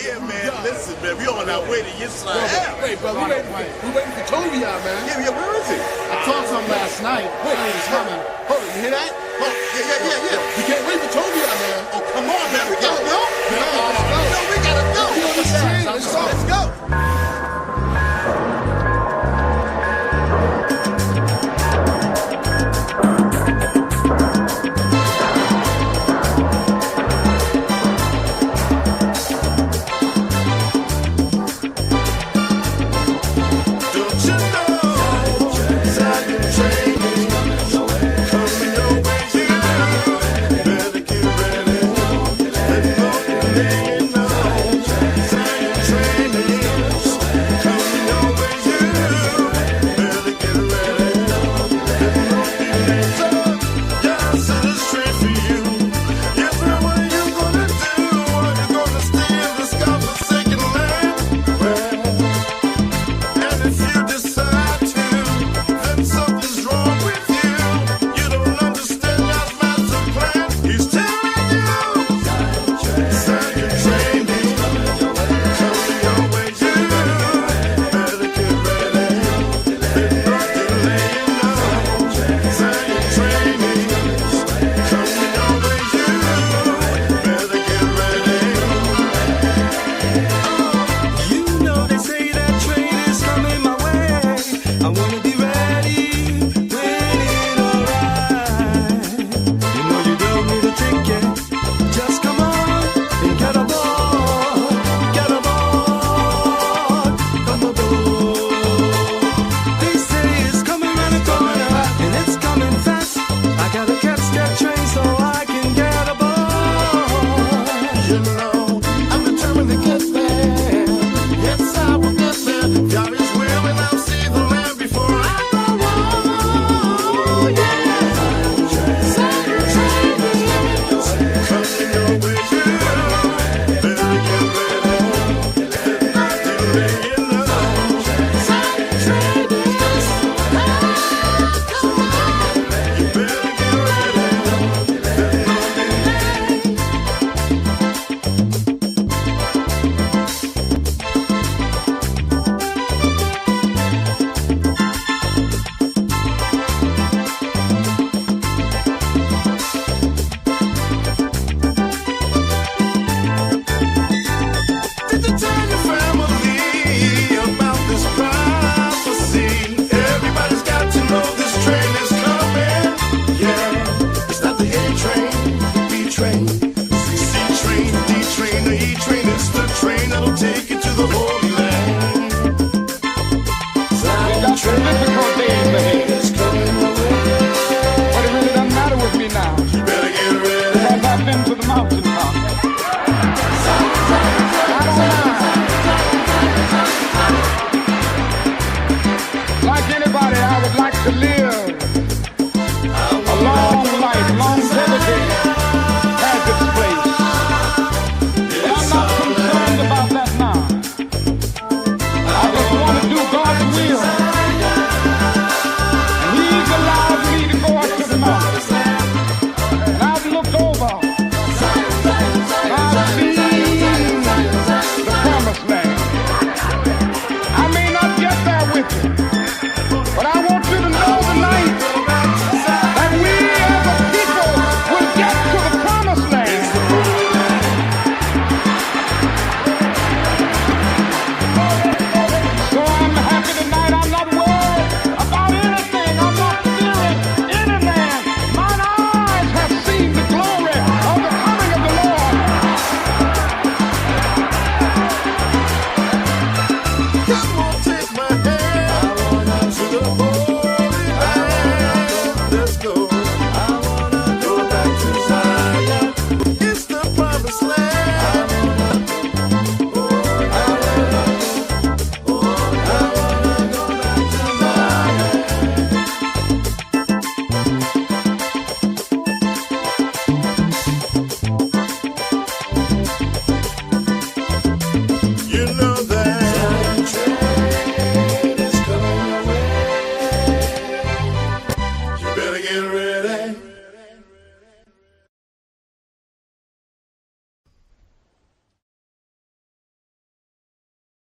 Yeah, man, listen, man, we on our way to your side. Wait, bro, we waiting for Toby out, man. Yeah, where is he? I talked to him last night. Wait, he's coming. Hold on, you hear that? Yeah. We can't wait for Toby out, man. Oh, come on, man, we gotta go. No, we gotta go. We on this train. Let's go.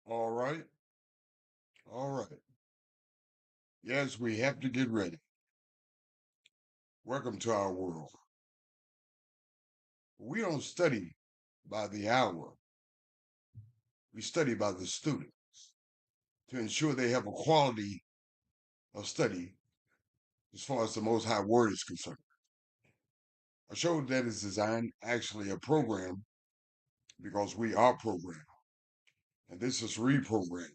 All right. All right. Yes, we have to get ready. Welcome to our world. We don't study by the hour. We study by the student to ensure they have a quality of study as far as the Most High Word is concerned. A show that is designed, actually a program, because we are programmed, and this is reprogramming.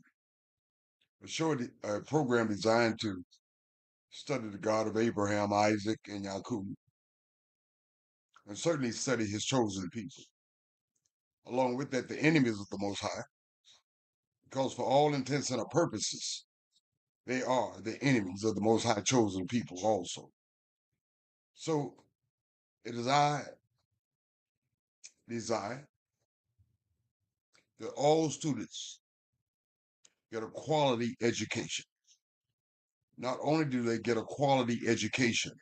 A program designed to study the God of Abraham, Isaac, and Jacob, and certainly study his chosen people. Along with that, the enemies of the Most High, because for all intents and purposes, they are the enemies of the Most High chosen people also. So it is I desire that all students get a quality education. Not only do they get a quality education,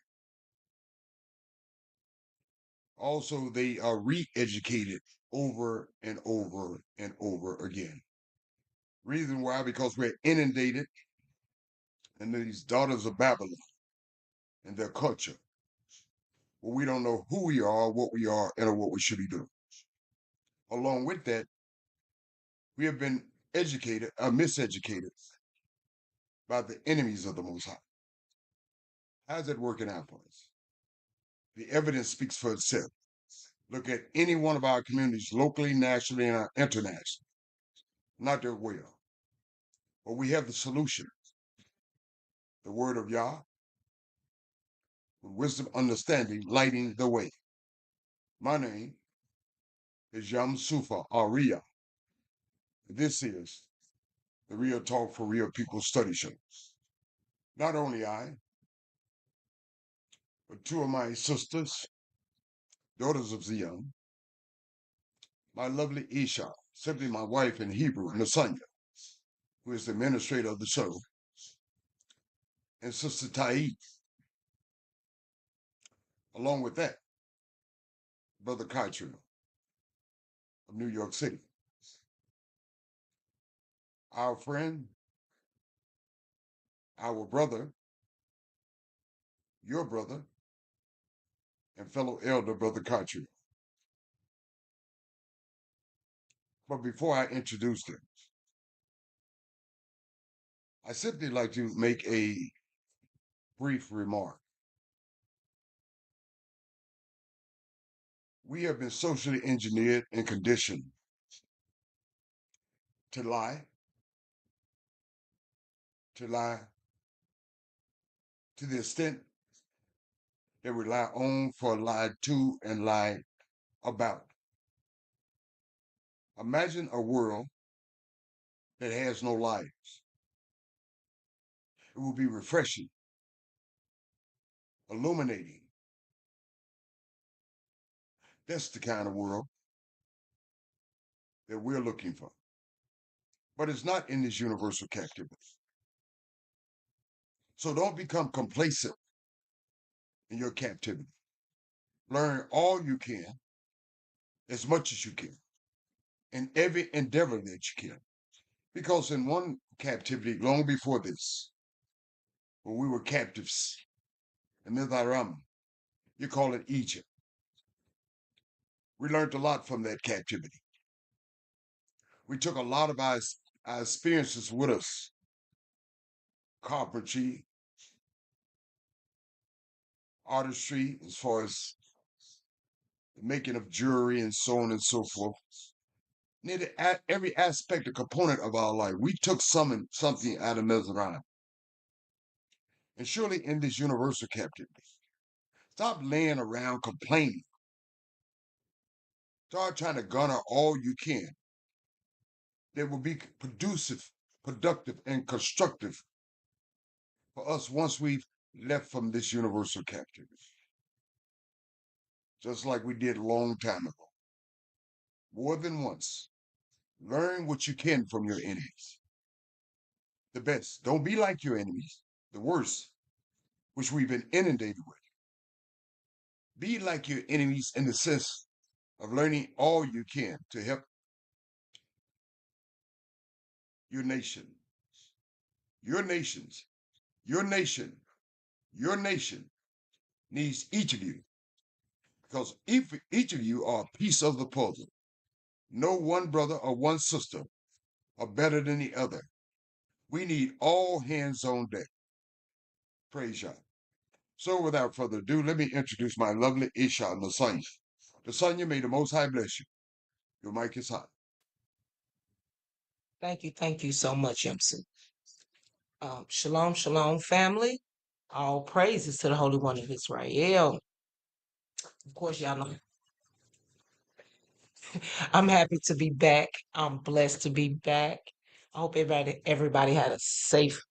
also they are re-educated over and over and over again. Reason why? Because we're inundated in these daughters of Babylon and their culture, where we don't know who we are, what we are, and what we should be doing. Along with that, we have been educated, miseducated by the enemies of the Most High. How's that working out for us? The evidence speaks for itself. Look at any one of our communities, locally, nationally, and internationally. Not their will. But we have the solution. The word of Yah, with wisdom, understanding, lighting the way. My name is Yam Sufa Aria. This is the Real Talk for Real People study show. Not only I, but two of my sisters, daughters of Zion, my lovely Isha, simply my wife in Hebrew, Nasanya, who is the administrator of the show, and Sister Taib. Along with that, Brother Kaitrell of New York City. Our friend, our brother, your brother, and fellow elder, Brother Kaitrell. But before I introduce them, I simply like to make a brief remark. We have been socially engineered and conditioned to lie to the extent that we lie on for lie to and lie about. Imagine a world that has no lives. It will be refreshing, illuminating. That's the kind of world that we're looking for. But it's not in this universal captivity. So don't become complacent in your captivity. Learn all you can, as much as you can, in every endeavor that you can. Because in one captivity, long before this, when we were captives in Mizaram, you call it Egypt. We learned a lot from that captivity. We took a lot of our experiences with us. Carpentry, artistry, as far as the making of jewelry and so on and so forth. Nearly every aspect or component of our life, we took something out of Mizraim. And surely in this universal captivity, stop laying around complaining. Start trying to garner all you can that will be productive, and constructive for us once we've left from this universal captivity. Just like we did a long time ago. More than once. Learn what you can from your enemies. The best. Don't be like your enemies. The worst, which we've been inundated with. Be like your enemies in the sense of learning all you can to help your nation, your nations, your nation, your nation needs each of you because each of you are a piece of the puzzle. No one brother or one sister are better than the other. We need all hands on deck. Praise God. So without further ado, let me introduce my lovely Isha Nasanya. Nasanya, may the Most High bless you. Your mic is hot. Thank you so much, Yamsu. Shalom, shalom, family. All praises to the Holy One of Israel. Of course, y'all know I'm happy to be back. I'm blessed to be back. I hope everybody had a safe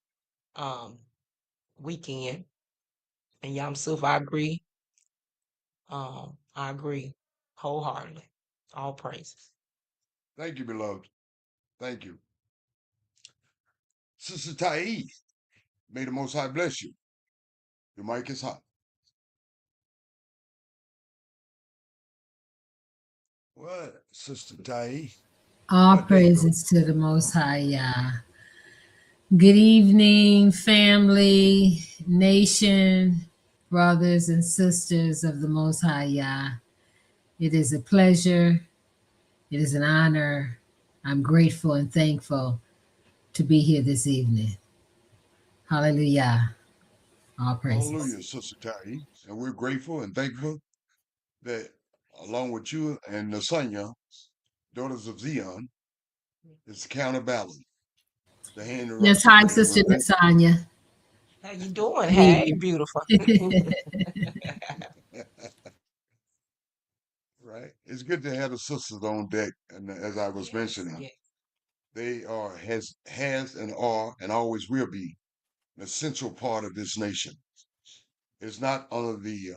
weekend. And Yamsuf, I agree. I agree wholeheartedly. All praises. Thank you, beloved. Thank you. Sister Tai, may the Most High bless you. Your mic is hot. What, Sister Tai? All What day, praises to the Most High Yah. Good evening, family, nation, brothers and sisters of the Most High Yah. It is a pleasure. It is an honor. I'm grateful and thankful to be here this evening. Hallelujah. All praises. Hallelujah, Sister Tai. And we're grateful and thankful that along with you and Nasanya, daughters of Zion, is the counterbalance. The hand of Yes, hi, Sister Nasanya. How you doing? Hey, beautiful. Right. It's good to have the sisters on deck. And as I was mentioning, yes. they are has and are and always will be an essential part of this nation. It's not under the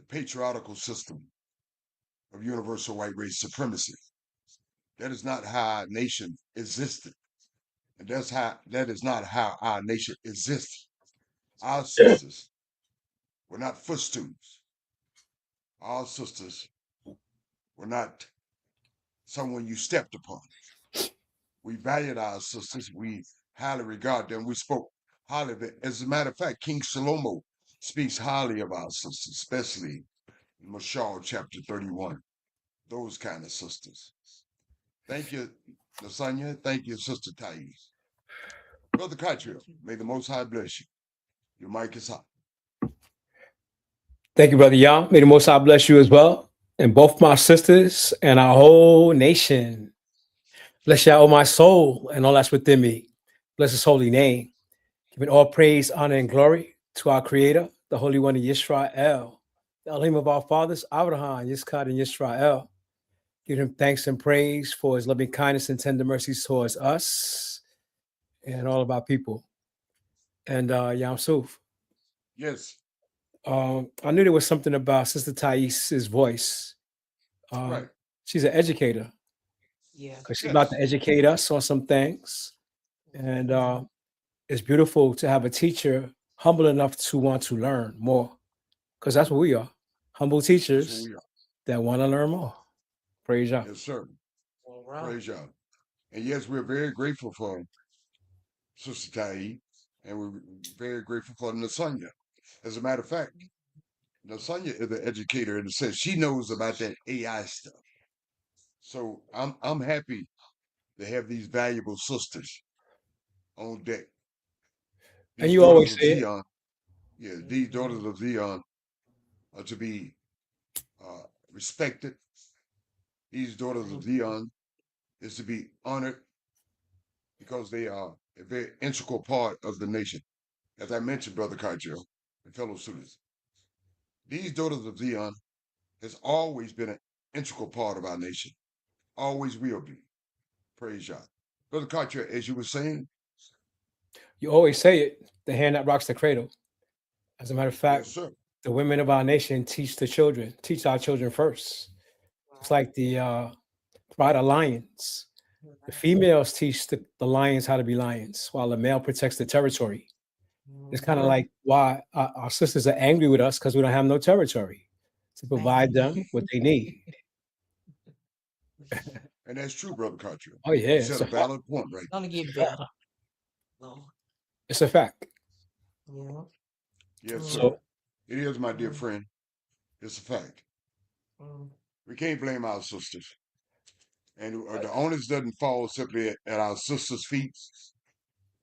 patriarchal system of universal white race supremacy. That is not how our nation existed. And that is not how our nation exists. Our sisters were not footstools. Our sisters were not someone you stepped upon. We valued our sisters. We highly regard them. We spoke highly of it. As a matter of fact, King Shlomo speaks highly of our sisters, especially in Mashal chapter 31. Those kind of sisters. Thank you, Nasanya. Thank you, Sister Thais. Brother Cottrell, may the Most High bless you. Your mic is hot. Thank you, Brother Yah. May the Most High bless you as well. And both my sisters and our whole nation. Bless Yah, oh my soul, and all that's within me. Bless his holy name. Giving all praise, honor, and glory to our Creator, the Holy One of Yisrael, the Elohim of our fathers, Abraham, Yitzchak, and Yisrael. Give him thanks and praise for his loving kindness and tender mercies towards us and all of our people. And Yam Suf. Yes. I knew there was something about Sister Thais' voice. Right. She's an educator. Yeah. Because she's about to educate us on some things. And it's beautiful to have a teacher humble enough to want to learn more. Because that's what we are. Humble teachers that want to learn more. Praise Yah. Yes, sir. All right. Praise Yah. And yes, we're very grateful for Sister Tai, and we're very grateful for Nasanya. As a matter of fact, Nasanya is an educator in the sense she knows about that AI stuff. So I'm happy to have these valuable sisters on deck. These and you always say Zion, these daughters of Zion are to be respected. These daughters of Zion is to be honored because they are a very integral part of the nation. As I mentioned, Brother Kajil and fellow students, these daughters of Zion has always been an integral part of our nation. Always will be. Praise God. Brother Kajil, as you were saying, you always say it, the hand that rocks the cradle. As a matter of fact, yes, sir. The women of our nation teach our children first. It's like the Pride of Lions. The females teach the lions how to be lions, while the male protects the territory. It's kind of like why our sisters are angry with us because we don't have no territory to provide them what they need. And that's true, Brother Carter. Oh yeah, You it's said a a fact. valid point right It's gonna there. get better. Lord. It's a fact. Yeah. Yes, Mm, sir. So It is, my dear mm, friend. It's a fact. mm. We can't blame our sisters. And the onus doesn't fall simply at our sisters' feet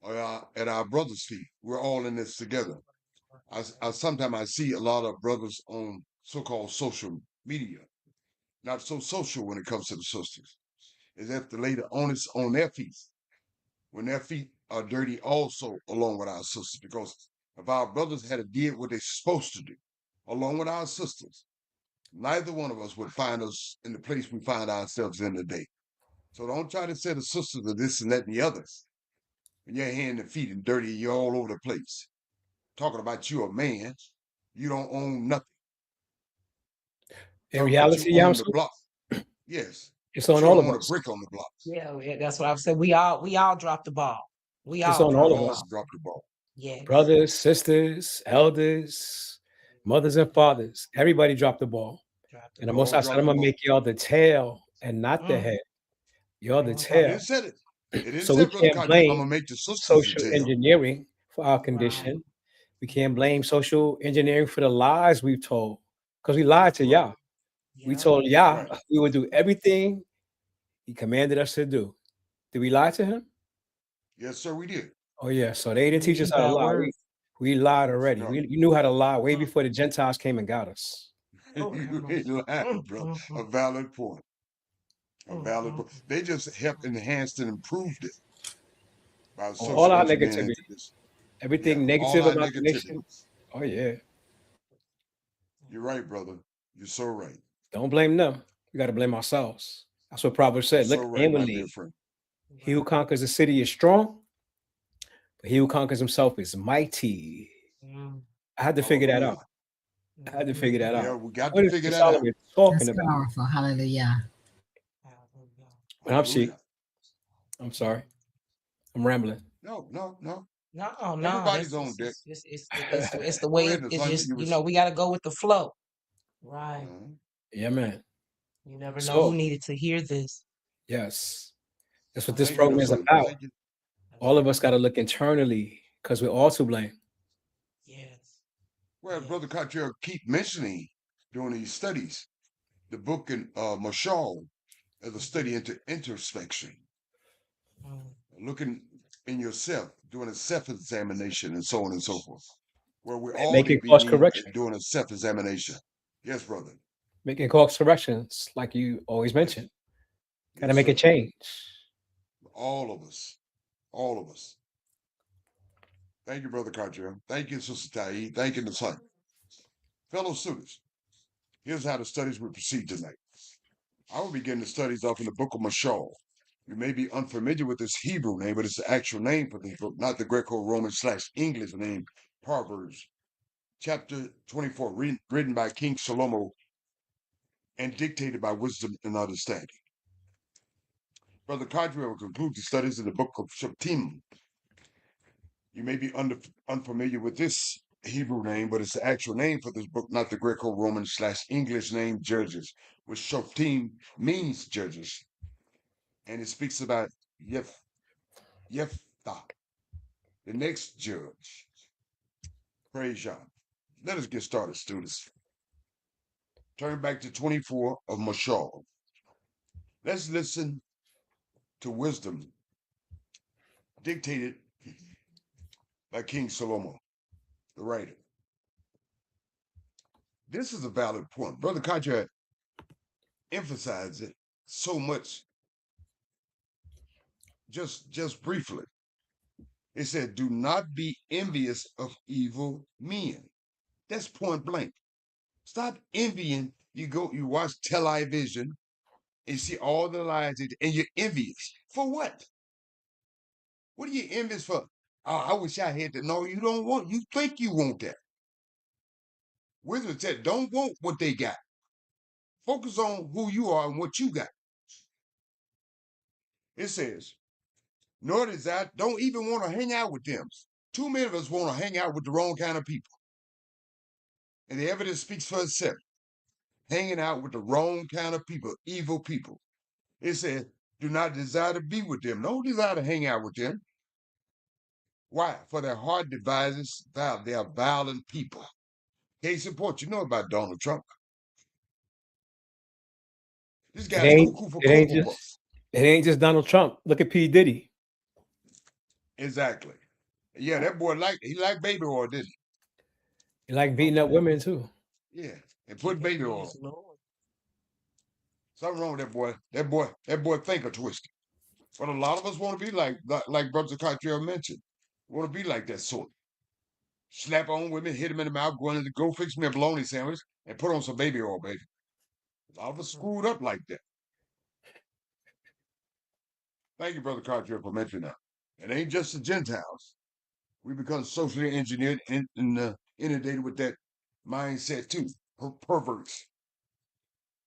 or at our brothers' feet. We're all in this together. I sometimes I see a lot of brothers on so-called social media, not so social when it comes to the sisters. Is that to lay the onus on their feet when their feet are dirty also along with our sisters. Because if our brothers had did what they're supposed to do along with our sisters, neither one of us would find us in the place we find ourselves in today. So don't try to say the sisters are this and that and the others. When your hand and feet and dirty, you're all over the place. Talking about you a man, you don't own nothing. in Talking about you reality, own the Yamsu, block. Yes. it's But on you all don't of own a us. brick on the block. Yeah, that's what I've said. We all dropped the ball. We It's all on We all dropped of the all us. ball. dropped the ball. Yes. Brothers, sisters, elders, mothers and fathers. Everybody dropped the ball. Dropped the And the We Most all High said, dropped I'm the gonna ball. make y'all the tail and not the Mm, head. You're the okay. It tail. didn't say it. It didn't So say, we Brother can't Carter, I'm blame gonna make the sisters the social tail. engineering for our Right. condition. We can't blame social engineering for the lies we've told. Because we lied to Right. Yah. We Yeah. told Yah Right. we would do everything he commanded us to do. Did we lie to him? Yes, sir, we did. Oh yeah. So they didn't We teach us keep how to our lie. word. We lied already. No. We knew how to lie way Mm, before the Gentiles came and got us. oh, have You mercy. ain't lying, bro. Mm, A mm, valid point. A mm, valid mm, point. They just helped enhanced and improved it by All social our engineering negativity, into this. Yeah, everything all negative our about the negativity. nation. Oh yeah. You're right, brother. You're so right. Don't blame them. We got to blame ourselves. That's what Proverbs You're said. so Look right, my dear inwardly. friend. He who conquers the city is strong, but he who conquers himself is mighty. mm, I had to figure that out. Hallelujah. I had to figure that Yeah, out. we got What to is figure King that out. Solomon talking That's about? powerful. Hallelujah. hallelujah. When I'm cheap, Hallelujah. I'm sorry. I'm rambling. No. No, no, Everybody's that's on deck. it's the Go way ahead, it's Nathaniel. just You you was know we got to go with the flow. Right. Yeah, man. You never know So who needed to hear this. yes, that's what this Thank you, program is Nathaniel. about. Thank you. All of us got to look internally because we're all to blame. Yes. Well, Yes. Brother Cottrell keep mentioning during these studies the book in Mashal as a study into introspection, Mm, looking in yourself, doing a self-examination, and so on and so forth. Where we And all making need to course be correction, doing a self-examination. Yes, brother. making course corrections, like you always Yes. mention. Got to Yes, make a sir. change. All of us. All of us. Thank you, Brother Cottrell. Thank you, Sister Tai. Thank you, Nasai. Fellow students, here's how the studies will proceed tonight. I will begin the studies off in the book of Mashal. You may be unfamiliar with this Hebrew name, but it's the actual name for this book, not the Greco-Roman/English name, Proverbs, chapter 24, written by King Shlomo and dictated by wisdom and understanding. Brother Cottrell will conclude the studies in the book of Shoftim. You may be unfamiliar with this Hebrew name, but it's the actual name for this book, not the Greco-Roman/English name, Judges, which Shoftim means judges. And it speaks about Yephthah, the next judge. Praise Yah. Let us get started, students. Turn back to 24 of Mashal. Let's listen to wisdom dictated by King Solomon, the writer. This is a valid point. Brother Conrad emphasized it so much just briefly. It said, do not be envious of evil men. That's point blank. Stop envying. You watch television and see all the lies and you're envious. For what? What are you envious for? Oh, I wish I had that. No, you don't want. You think you want that. Wisdom said, don't want what they got. Focus on who you are and what you got. It says, nor does that, don't even want to hang out with them. Too many of us want to hang out with the wrong kind of people. And the evidence speaks for itself. Hanging out with the wrong kind of people, evil people. It says, do not desire to be with them, no desire to hang out with them. Why? For their heart devises they are violent people. Case in point, you know about Donald Trump. This It guy's ain't cuckoo for it ain't Cocoa Puffs. just it ain't just Donald Trump. Look at P. Diddy. Exactly. Yeah, that boy he liked baby oil, didn't He like beating up women too. he? Yeah, and put baby oil. Yes, Lord. Something wrong with that boy. That boy thinker twisted. But a lot of us want to be like Brother Cottrell mentioned. Want to be like that sort. Slap on women, hit him in the mouth, go fix me a bologna sandwich, and put on some baby oil, baby. A lot of us screwed up like that. Thank you, Brother Cottrell, for mentioning that. It ain't just the Gentiles. We become socially engineered and inundated with that mindset too. Perverts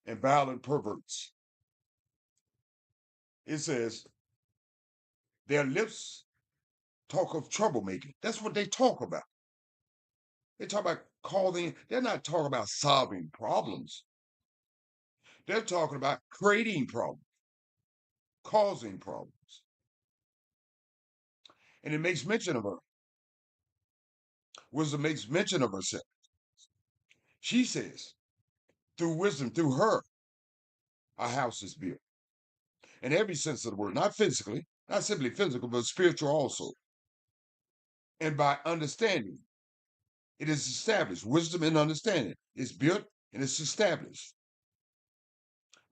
and violent perverts. It says, their lips talk of troublemaking. That's what they talk about. They talk about they're not talking about solving problems. They're talking about creating problems, causing problems. And it makes mention of her. Wisdom makes mention of herself. She says, through wisdom, through her, our house is built. In every sense of the word, not physically, not simply physical, but spiritual also. And by understanding, it is established. Wisdom and understanding is built and it's established.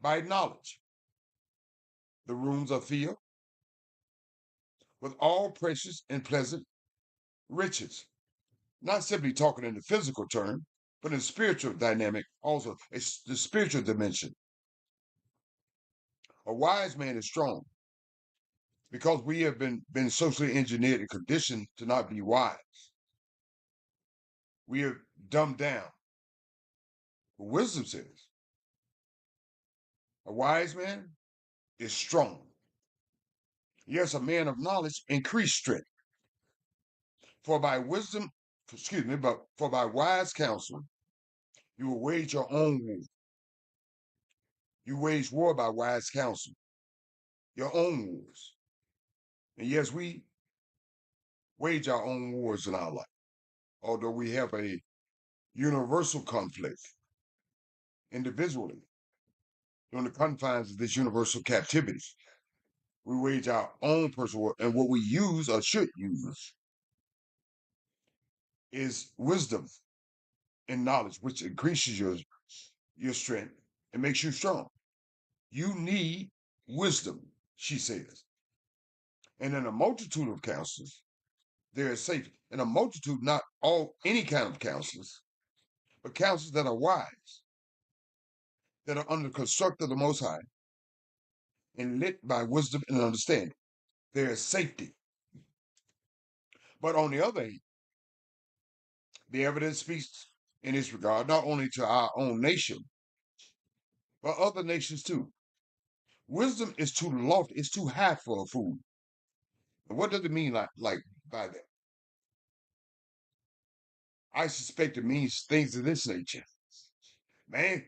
By knowledge, the rooms are filled with all precious and pleasant riches. Not simply talking in the physical term, but in spiritual dynamic also. It's the spiritual dimension. A wise man is strong because we have been socially engineered and conditioned to not be wise. We are dumbed down. But wisdom says a wise man is strong. Yes, a man of knowledge increase strength. For by wisdom, but for by wise counsel, you will wage your own war. You wage war by wise counsel, your own wars. And yes, we wage our own wars in our life, although we have a universal conflict individually during the confines of this universal captivity. We wage our own personal war, and what we use or should use is wisdom and knowledge, which increases your strength and makes you strong. You need wisdom, she says. And in a multitude of counselors, there is safety. In a multitude, not any kind of counselors, but counselors that are wise, that are under the construct of the Most High, and lit by wisdom and understanding. There is safety. But on the other hand, the evidence speaks in this regard, not only to our own nation, but other nations too. Wisdom is too lofty, it's too high for a fool. And what does it mean like by that? I suspect it means things of this nature. Man,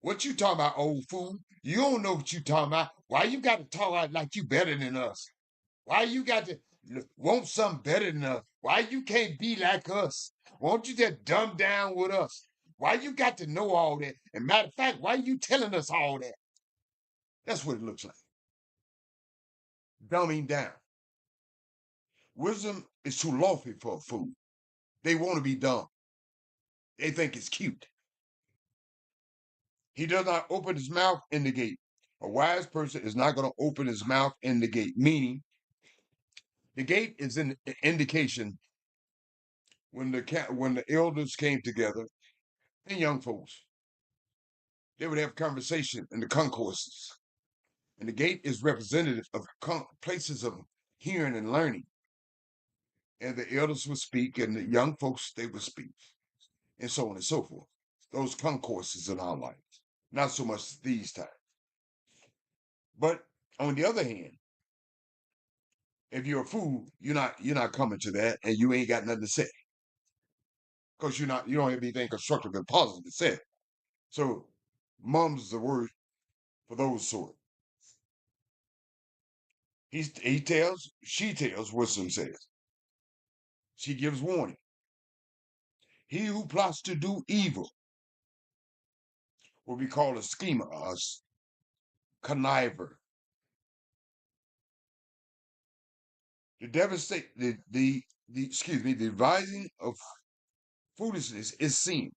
what you talking about, old fool? You don't know what you talking about. Why you got to talk out like you better than us? Why you got to want something better than us? Why you can't be like us? Won't you just dumb down with us? Why you got to know all that? And matter of fact, why you telling us all that? That's what it looks like. Dumbing down. Wisdom is too lofty for a fool. They want to be dumb. They think it's cute. He does not open his mouth in the gate. A wise person is not going to open his mouth in the gate, meaning the gate is an indication when the elders came together and young folks, they would have conversation in the concourses. And the gate is representative of places of hearing and learning. And the elders would speak and the young folks, they would speak, and so on and so forth. Those concourses in our lives. Not so much these times. But on the other hand, if you're a fool, you're not coming to that, and you ain't got nothing to say because you don't have anything constructive and positive to say. So, mum's the word for those sort. She tells, wisdom says. She gives warning. He who plots to do evil will be called a schemer, a conniver. The devising of foolishness is sin.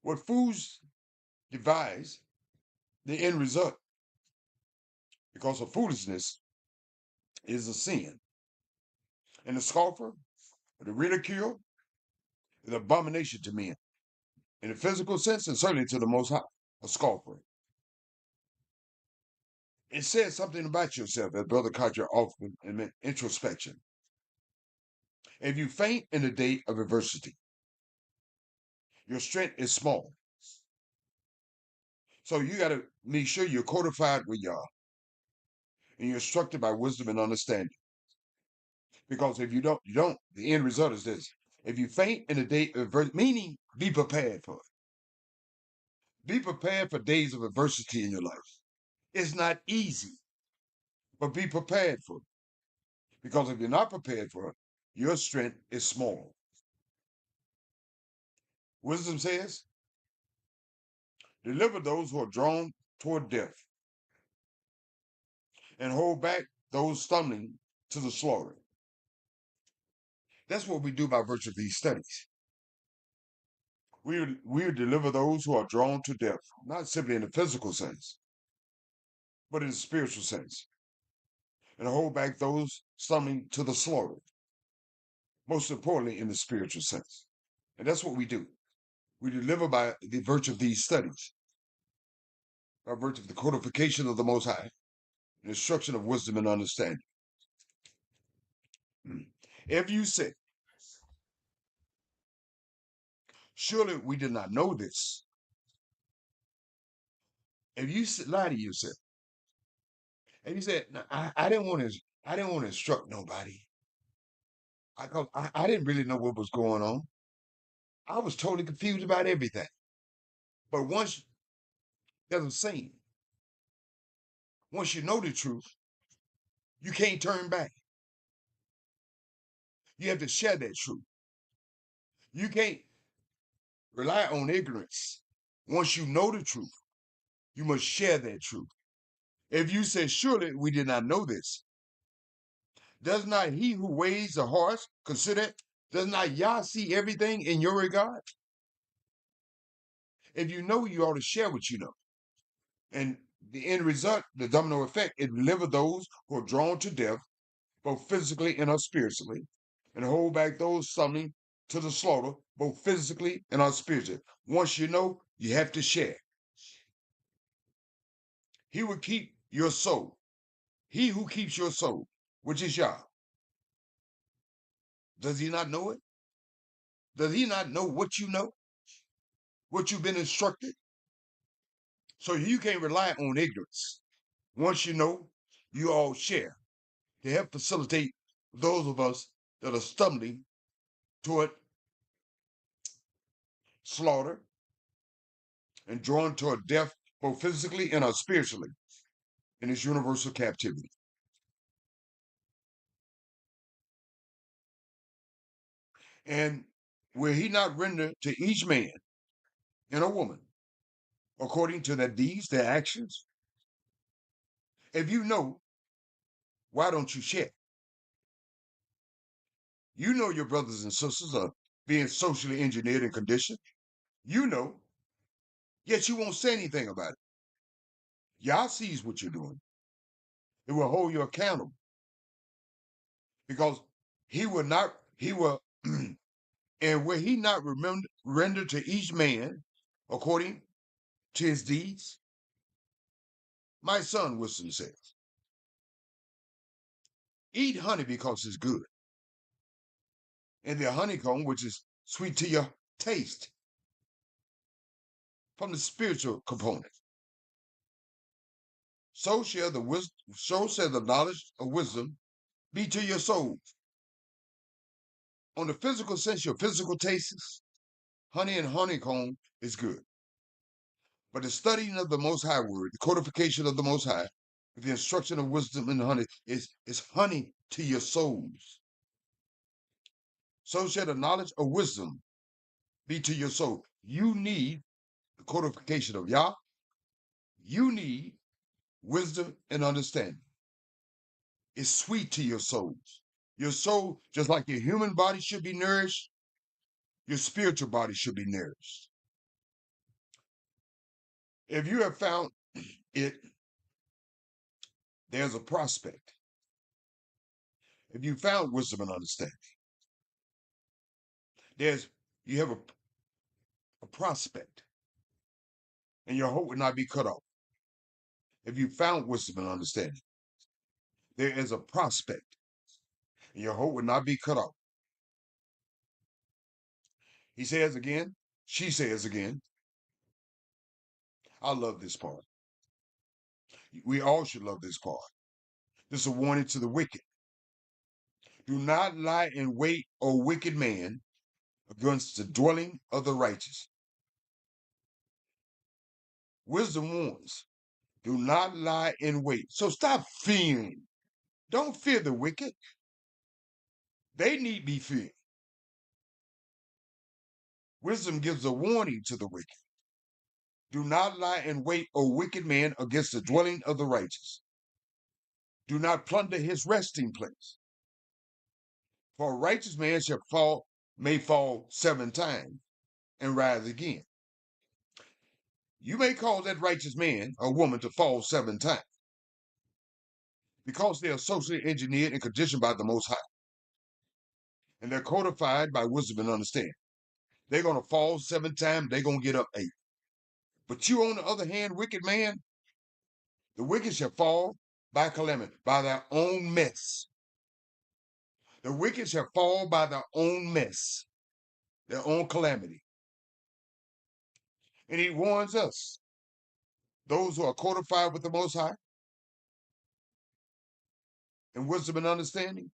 What fools devise, the end result, because of foolishness, is a sin. And the scoffer, the ridicule, is an abomination to men. In the physical sense, and certainly to the Most High, a scoffer. It says something about yourself, as Brother Carter often meant introspection. If you faint in the day of adversity, your strength is small. So you got to make sure you're codified with Yah, and you're instructed by wisdom and understanding. Because if you don't, the end result is this. If you faint in the day of adversity, meaning be prepared for it. Be prepared for days of adversity in your life. It's not easy, but be prepared for it. Because if you're not prepared for it, your strength is small. Wisdom says, deliver those who are drawn toward death, and hold back those stumbling to the slaughter. That's what we do by virtue of these studies. We deliver those who are drawn to death, not simply in the physical sense, but in the spiritual sense, and hold back those stumbling to the slaughter, most importantly in the spiritual sense. And that's what we do. We deliver by the virtue of these studies, by virtue of the codification of the Most High, and instruction of wisdom and understanding. If you say, surely we did not know this. If you lie to yourself, and you said, no, I didn't want to instruct nobody. I didn't really know what was going on. I was totally confused about everything. But once there's a saying, once you know the truth, you can't turn back. You have to share that truth. You can't rely on ignorance. Once you know the truth, you must share that truth. If you say, surely we did not know this, does not he who weighs the hearts consider it? Does not Yah see everything in your regard? If you know, you ought to share what you know. And the end result, the domino effect, it delivers those who are drawn to death, both physically and spiritually, and hold back those stumbling to the slaughter, both physically and spiritually. Once you know, you have to share. He will keep your soul. He who keeps your soul, which is Yah. Does he not know it? Does he not know what you know? What you've been instructed? So you can't rely on ignorance. Once you know, you all share to help facilitate those of us that are stumbling toward slaughter and drawn toward death, both physically and spiritually, in this universal captivity. And will he not render to each man and a woman according to their deeds, their actions? If you know, why don't you share? You know your brothers and sisters are being socially engineered and conditioned. You know, yet you won't say anything about it. Yah sees what you're doing. It will hold you accountable. Because he will, and will he not render to each man according to his deeds? My son, Wisdom says, eat honey because it's good, and the honeycomb, which is sweet to your taste, from the spiritual component. So shall the knowledge of wisdom be to your souls. On the physical sense, your physical tastes, honey and honeycomb is good. But the studying of the Most High Word, the codification of the Most High, The instruction of wisdom and honey is honey to your souls. So shall the knowledge of wisdom be to your soul. You need the codification of Yah. You need wisdom and understanding. It's sweet to your souls. Your soul, just like your human body should be nourished, your spiritual body should be nourished. If you have found it, there's a prospect. If you found wisdom and understanding, you have a prospect, and your hope would not be cut off. If you found wisdom and understanding, there is a prospect, and your hope would not be cut off. He says again, she says again, I love this part. We all should love this part. This is a warning to the wicked. Do not lie in wait, O wicked man, against the dwelling of the righteous. Wisdom warns, do not lie in wait. So stop fearing. Don't fear the wicked. They need be feared. Wisdom gives a warning to the wicked. Do not lie in wait, O wicked man, against the dwelling of the righteous. Do not plunder his resting place. For a righteous man may fall 7 times and rise again. You may cause that righteous man or woman to fall 7 times because they are socially engineered and conditioned by the Most High. And they're codified by wisdom and understanding. They're going to fall 7 times, they're going to get up 8. But you, on the other hand, wicked man, the wicked shall fall by calamity, by their own mess. The wicked shall fall by their own mess, their own calamity. And he warns us, those who are codified with the Most High, and wisdom and understanding.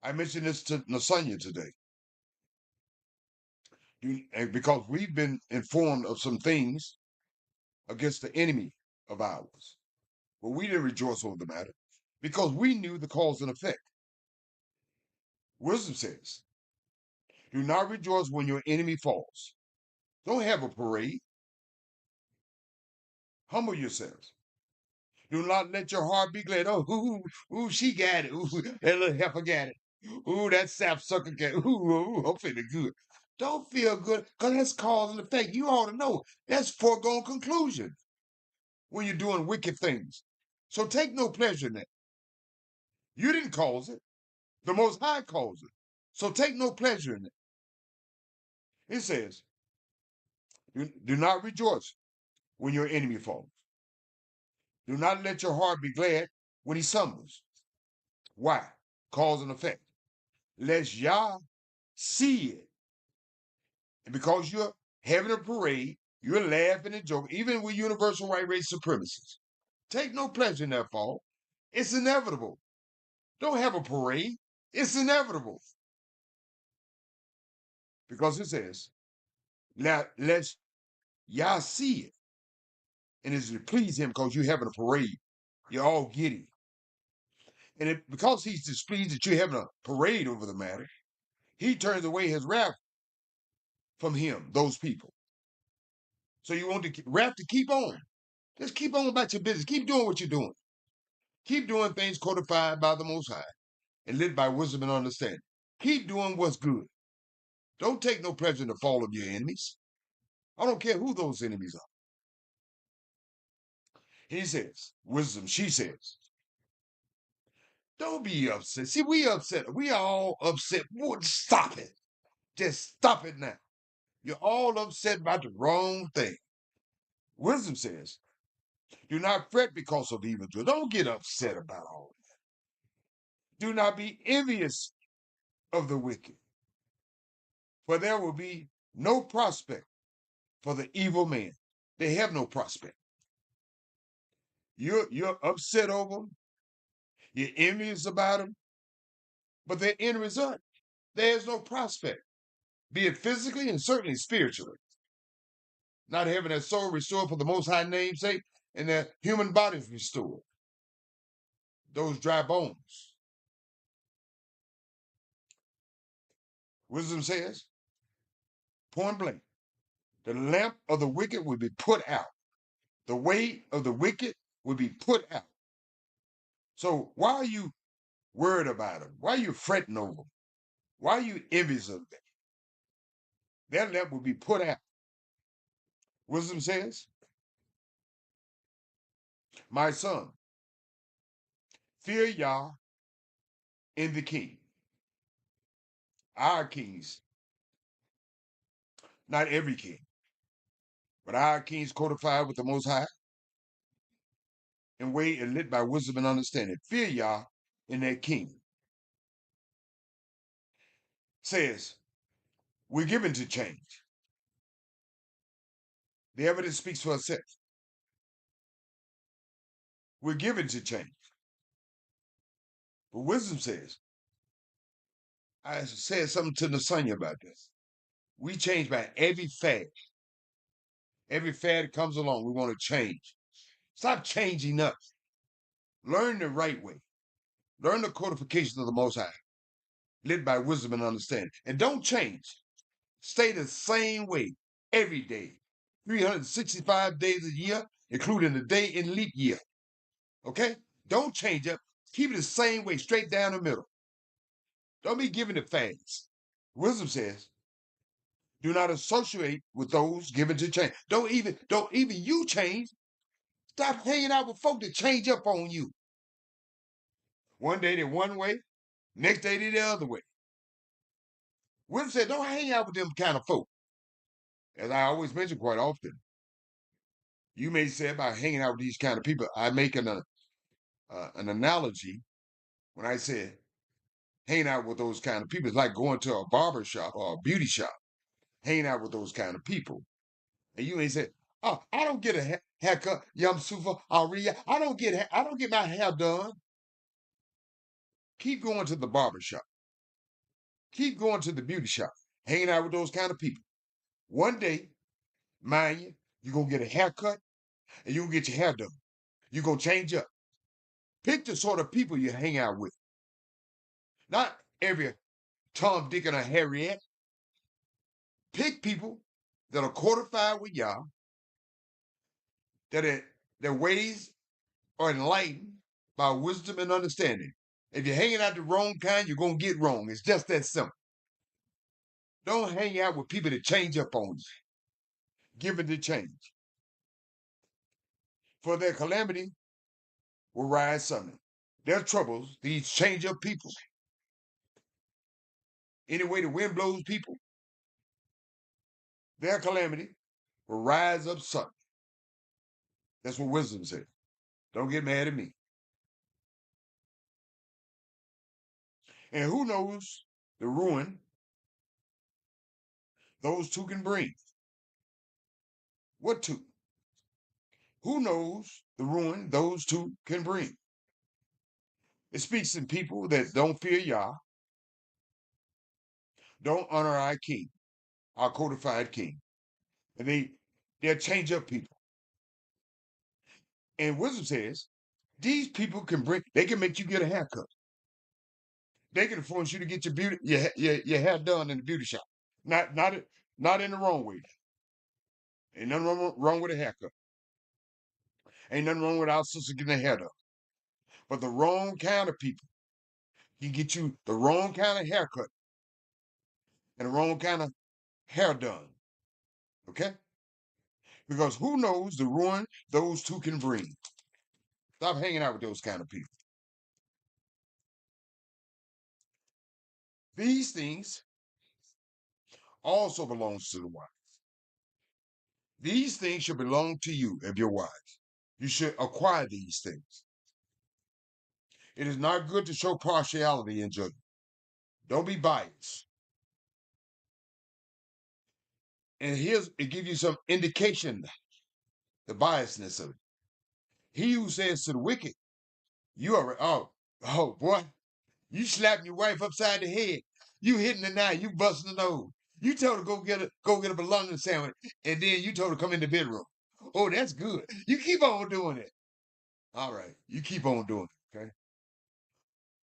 I mentioned this to Nasanya today. Because we've been informed of some things against the enemy of ours. But we didn't rejoice over the matter because we knew the cause and effect. Wisdom says, do not rejoice when your enemy falls. Don't have a parade. Humble yourselves. Do not let your heart be glad. Oh, ooh, she got it. Ooh, that little heifer got it. Ooh, that sapsucker got it. Ooh, I'm feeling good. Don't feel good because that's cause and effect. You ought to know that's foregone conclusion when you're doing wicked things. So take no pleasure in that. You didn't cause it. The Most High caused it. So take no pleasure in it. It says, do not rejoice when your enemy falls. Do not let your heart be glad when he stumbles. Why? Cause and effect. Lest Yah see it. And because you're having a parade, you're laughing and joking, even with universal white race supremacists. Take no pleasure in that fall. It's inevitable. Don't have a parade. It's inevitable. Because it says, now let Yah see it. And it's to please him because you're having a parade. You're all giddy. And because he's displeased that you're having a parade over the matter, he turns away his wrath from him, those people. So you want the wrath to keep on. Just keep on about your business. Keep doing what you're doing. Keep doing things codified by the Most High and led by wisdom and understanding. Keep doing what's good. Don't take no pleasure in the fall of your enemies. I don't care who those enemies are. He says, wisdom, she says, don't be upset. See, we upset. We all upset. Stop it. Just stop it now. You're all upset about the wrong thing. Wisdom says, do not fret because of evildoers. Don't get upset about all that. Do not be envious of the wicked, for there will be no prospect for the evil man. They have no prospect. You're upset over them. You're envious about them. But their end result, there's no prospect, be it physically and certainly spiritually. Not having that soul restored for the Most High name's sake, and their human bodies restored. Those dry bones. Wisdom says, point blank, the lamp of the wicked will be put out. The way of the wicked will be put out. So why are you worried about them? Why are you fretting over them? Why are you envious of them? Their lamp will be put out. Wisdom says, my son, fear Yah in the king. Our kings, not every king, but our kings codified with the Most High and way and lit by wisdom and understanding. Fear Yah in that king. Says, we're given to change. The evidence speaks for itself. We're given to change. But wisdom says, I said something to Nasanya about this. We change by every fad. Every fad that comes along, we want to change. Stop changing up. Learn the right way. Learn the codification of the Most High, lit by wisdom and understanding. And don't change. Stay the same way every day. 365 days a year, including the day in leap year. Okay? Don't change up. Keep it the same way, straight down the middle. Don't be giving it fads. Wisdom says, do not associate with those given to change. Don't even you change. Stop hanging out with folk that change up on you. One day they're one way, next day they're the other way. Wisdom said, don't hang out with them kind of folk. As I always mention quite often, you may say about hanging out with these kind of people, I make an analogy when I say hanging out with those kind of people. It's like going to a barber shop or a beauty shop, hanging out with those kind of people. And you may say, oh, I don't get a haircut, Yom Sufa, Aria. I don't get my hair done. Keep going to the barber shop. Keep going to the beauty shop, hanging out with those kind of people. One day, mind you, you're going to get a haircut and you're going to get your hair done. You're going to change up. Pick the sort of people you hang out with. Not every Tom, Dick, and a Harriet. Pick people that are codified with Yah, that their ways are enlightened by wisdom and understanding. If you're hanging out the wrong kind, you're going to get wrong. It's just that simple. Don't hang out with people that change up on you. Give it the change. For their calamity will rise suddenly. Their troubles, these change up people. Any way the wind blows people, their calamity will rise up suddenly. That's what wisdom said. Don't get mad at me. And who knows the ruin those two can bring? What two? Who knows the ruin those two can bring? It speaks to people that don't fear Yah, don't honor our king, our codified king. And they'll change up people. And wisdom says, these people they can make you get a haircut. They can influence you to get your hair done in the beauty shop. Not in the wrong way. Ain't nothing wrong with a haircut. Ain't nothing wrong with our sister getting a hair done. But the wrong kind of people can get you the wrong kind of haircut and the wrong kind of hair done. Okay? Because who knows the ruin those two can bring? Stop hanging out with those kind of people. These things also belongs to the wise. These things should belong to you if you're wise. You should acquire these things. It is not good to show partiality in judgment. Don't be biased. And it gives you some indication, the biasness of it. He who says to the wicked, you are, oh boy, you slapping your wife upside the head. You hitting the knife, you busting the nose. You told her go get a bologna sandwich, and then you told her come in the bedroom. Oh, that's good. You keep on doing it. All right. You keep on doing it. Okay.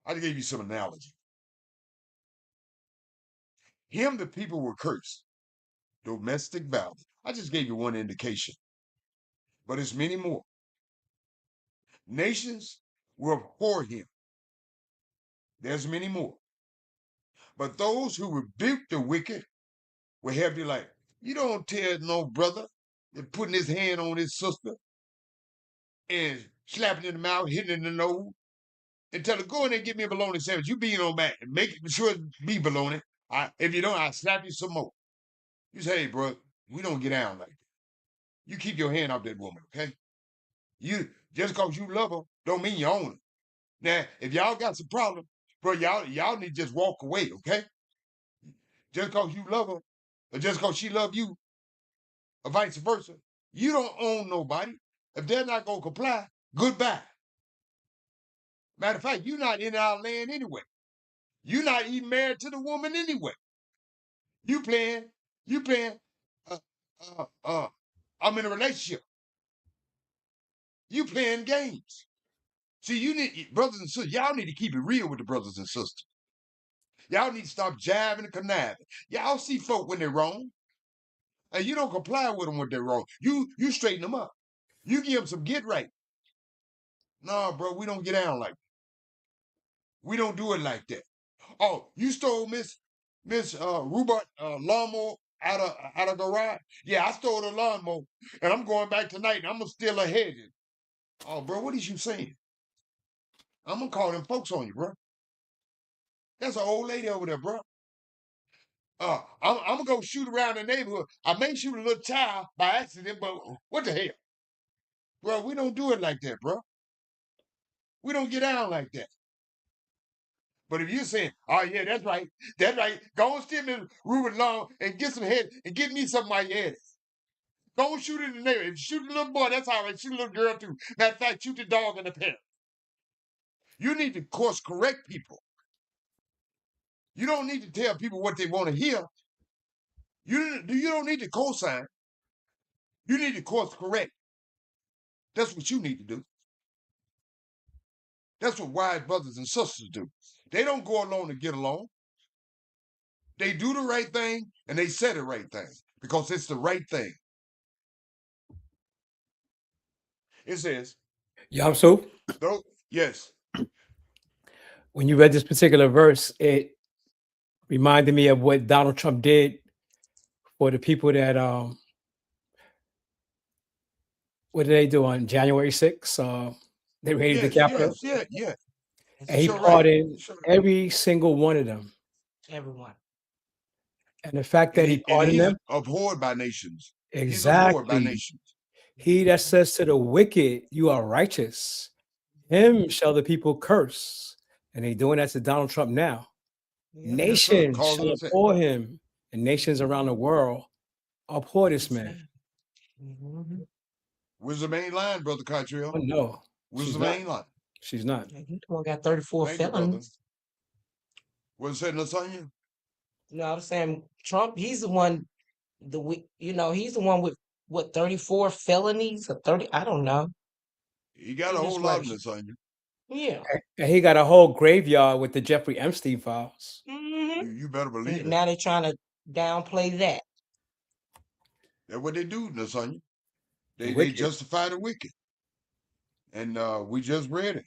I gave you some analogy. Him, the people were cursed. Domestic violence. I just gave you one indication, but it's many more. Nations will abhor him. There's many more. But those who rebuke the wicked will have you like, you don't tell no brother that putting his hand on his sister and slapping in the mouth, hitting in the nose, and tell her, go in there and get me a bologna sandwich. You being on back and make sure it be bologna. If you don't, I'll slap you some more. You say, hey, bro, we don't get down like that. You keep your hand off that woman, okay? You just because you love her don't mean you own her. Now, if y'all got some problem, bro, y'all need to just walk away, okay? Just because you love her, or just because she love you, or vice versa, you don't own nobody. If they're not gonna comply, goodbye. Matter of fact, you're not in our land anyway. You're not even married to the woman anyway. You playing, uh, I'm in a relationship. You playing games. See, you need, brothers and sisters, y'all need to keep it real with the brothers and sisters. Y'all need to stop jiving and conniving. Y'all see folk when they're wrong, and you don't comply with them when they're wrong. You straighten them up. You give them some get right. No, bro, we don't get down like that. We don't do it like that. Oh, you stole Miss Rupert lawnmower out of garage? Yeah, I stole the lawnmower, and I'm going back tonight, and I'm gonna steal her hedges. Oh, bro, what is you saying? I'm gonna call them folks on you, bro. That's an old lady over there, bro. I'm gonna go shoot around the neighborhood. I may shoot a little child by accident, but what the hell? Bro, we don't do it like that, bro. We don't get down like that. But if you're saying, oh yeah, that's right, go and steal me Ruben Long and get some head and get me some of my head. Go and shoot it in the neighborhood. If you shoot a little boy, that's all right. Shoot a little girl too. Matter of fact, shoot the dog and the parent. You need to course correct people. You don't need to tell people what they want to hear. You don't need to co-sign. You need to course correct. That's what you need to do. That's what wise brothers and sisters do. They don't go along to get along. They do the right thing and they say the right thing because it's the right thing. It says, Yamsu, yes. when you read this particular verse, it reminded me of what Donald Trump did for the people that what did they do on January 6th? They raided the Capitol. Yeah. And he Sure right. pardoned Sure. every single one of them. Everyone. And the fact that And he pardoned he's them, abhorred by nations. He's abhorred by exactly. nations. He that says to the wicked, you are righteous, him shall the people curse. And they doing that to Donald Trump now. Yeah. Nations Cause shall him to- abhor him, and nations around the world abhor this man. Mhm. Where's the main line, Brother Oh, Cottrell? no, Where's she's the not. main line? She's not. Yeah, he the one got 34 Thank you, brother. felonies. What's that, Lasagna? You know what I'm saying? Trump, he's the one, he's the one with what, 34 felonies or 30, I don't know. He got a In his whole lot of life. Lasagna. Yeah. And he got a whole graveyard with the Jeffrey Epstein files. Mhm. You better believe it. Now they're trying to downplay that. That's what they do, Lasagna. The They wicked. justify the wicked. And we just read it.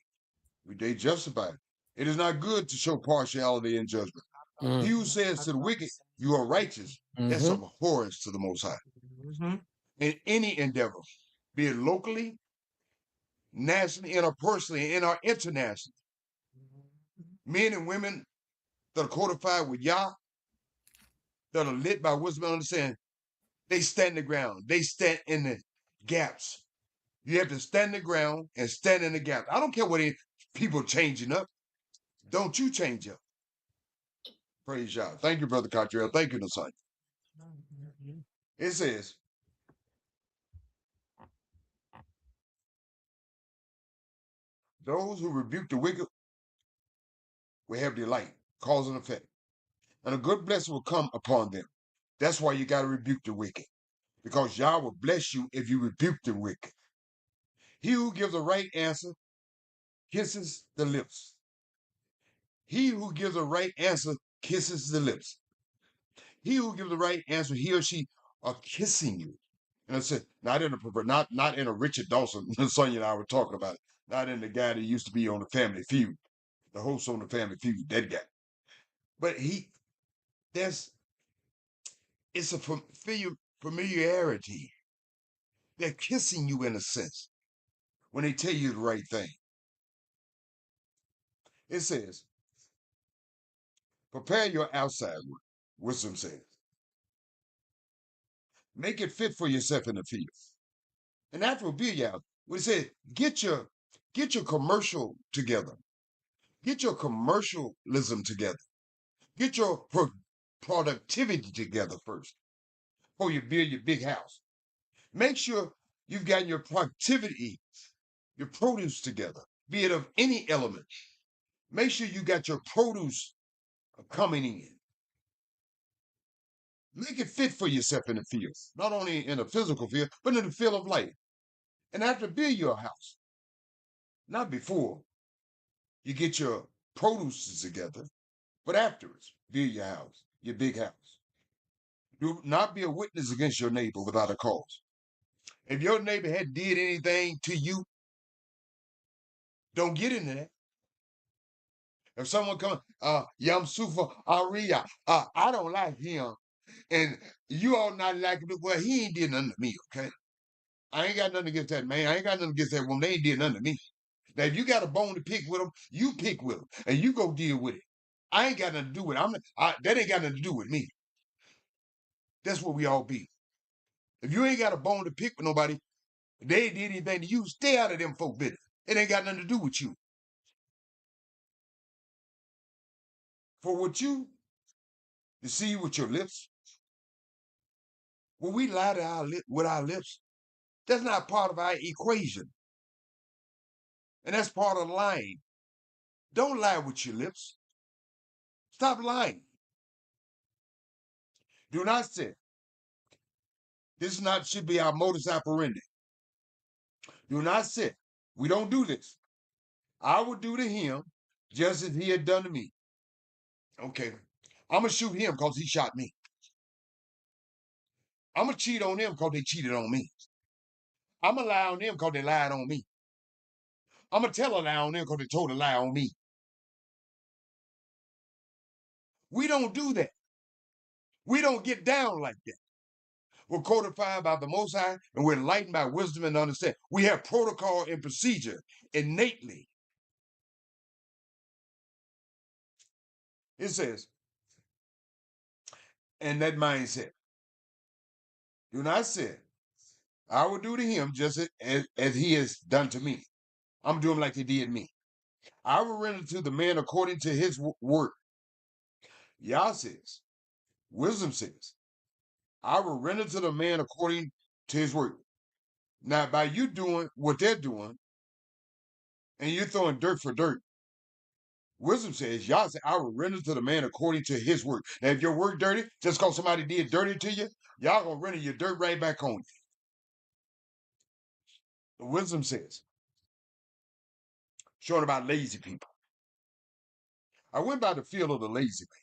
They justify it. It is not good to show partiality in judgment. Mm. He who says to the wicked, you are righteous, that's Mhm. abhorrence to the Most High. Mhm. In any endeavor, be it locally, nationally, interpersonally, and or internationally. Men and women that are codified with Yah, that are lit by wisdom and understanding, they stand the ground. They stand in the gaps. You have to stand the ground and stand in the gap. I don't care what people changing up. Don't you change up. Praise Yah. Thank you, Brother Cottrell. Thank you, Nasai. It says, those who rebuke the wicked will have delight, cause and effect. And a good blessing will come upon them. That's why you got to rebuke the wicked. because Yah will bless you if you rebuke the wicked. He who gives a right answer kisses the lips. He who gives a right answer kisses the lips. He who gives the right answer, he or she are kissing you. And I said, not in a Richard Dawson, Sonya and I were talking about it. Not in the guy that used to be on the Family Feud, the host on the Family Feud, that guy. But it's a familiarity. They're kissing you in a sense when they tell you the right thing. It says, prepare your outside work, wisdom says. Make it fit for yourself in the field. And after a billiard, we said, get your commercial together. Get your commercialism together. Get your productivity together first before you build your big house. Make sure you've gotten your productivity, your produce together, be it of any element. Make sure you got your produce coming in. Make it fit for yourself in the field, not only in the physical field, but in the field of life. And after build your house, not before you get your produce together, but afterwards, build your house, your big house. Do not be a witness against your neighbor without a cause. If your neighbor had did anything to you, don't get into that. If someone comes, Yamsufa Aria, I don't like him, and you all not like him, well, he ain't did nothing to me, okay? I ain't got nothing against that man. I ain't got nothing against that woman. They ain't did nothing to me. Now, if you got a bone to pick with them, you pick with them, and you go deal with it. I ain't got nothing to do with it. That ain't got nothing to do with me. That's what we all be. If you ain't got a bone to pick with nobody, they ain't did anything to you, stay out of them folk business. It ain't got nothing to do with you. For what you deceive with your lips, when we lie to with our lips, that's not part of our equation. And that's part of lying. Don't lie with your lips. Stop lying. Do not say. This should be our modus operandi. Do not say. We don't do this. I would do to him just as he had done to me. Okay. I'm going to shoot him because he shot me. I'm going to cheat on them because they cheated on me. I'm going to lie on them because they lied on me. I'm going to tell a lie on them because they told a lie on me. We don't do that. We don't get down like that. We're codified by the Most High, and we're enlightened by wisdom and understanding. We have protocol and procedure innately. It says, and that mindset, do not say, I will do to him just as he has done to me. I'm doing like he did me. I will render to the man according to his work. Yah says, wisdom says, I will render to the man according to his work. Now, by you doing what they're doing, and you're throwing dirt for dirt, wisdom says, Yah said, I will render to the man according to his work. Now, if your work dirty, just because somebody did dirty to you, y'all gonna render your dirt right back on you. The wisdom says, showing about lazy people. I went by the field of the lazy man,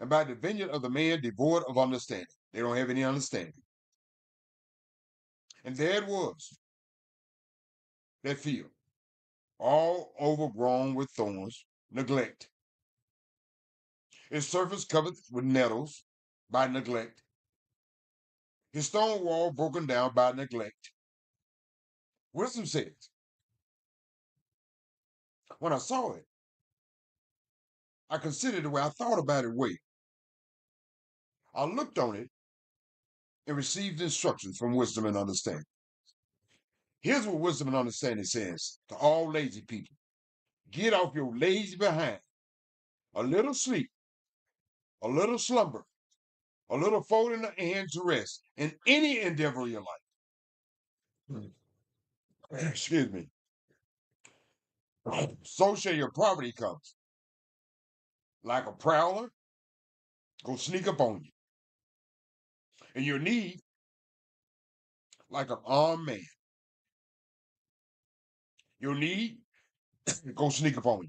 and by the vineyard of the man devoid of understanding. They don't have any understanding. And there it was, that field, all overgrown with thorns, neglect. Its surface covered with nettles by neglect. His stone wall broken down by neglect. Wisdom says, when I saw it, I considered the way I thought about it way. I looked on it and received instructions from wisdom and understanding. Here's what wisdom and understanding says to all lazy people. Get off your lazy behind. A little sleep, a little slumber, a little folding the hand to rest in any endeavor of your life. Excuse me. So shall your poverty come. Like a prowler, go sneak up on you. And your need, like an armed man, your need go sneak up on you.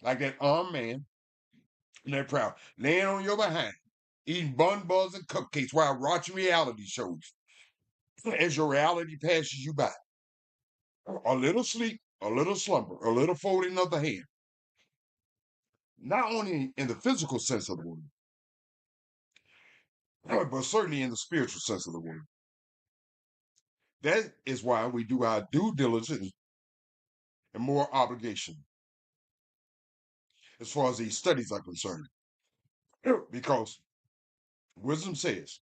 Like that armed man and that proud, laying on your behind, eating bun buns and cupcakes while watching reality shows. As your reality passes you by, a little sleep, a little slumber, a little folding of the hand. Not only in the physical sense of the word, but certainly in the spiritual sense of the word. That is why we do our due diligence and more obligation as far as these studies are concerned. Because wisdom says,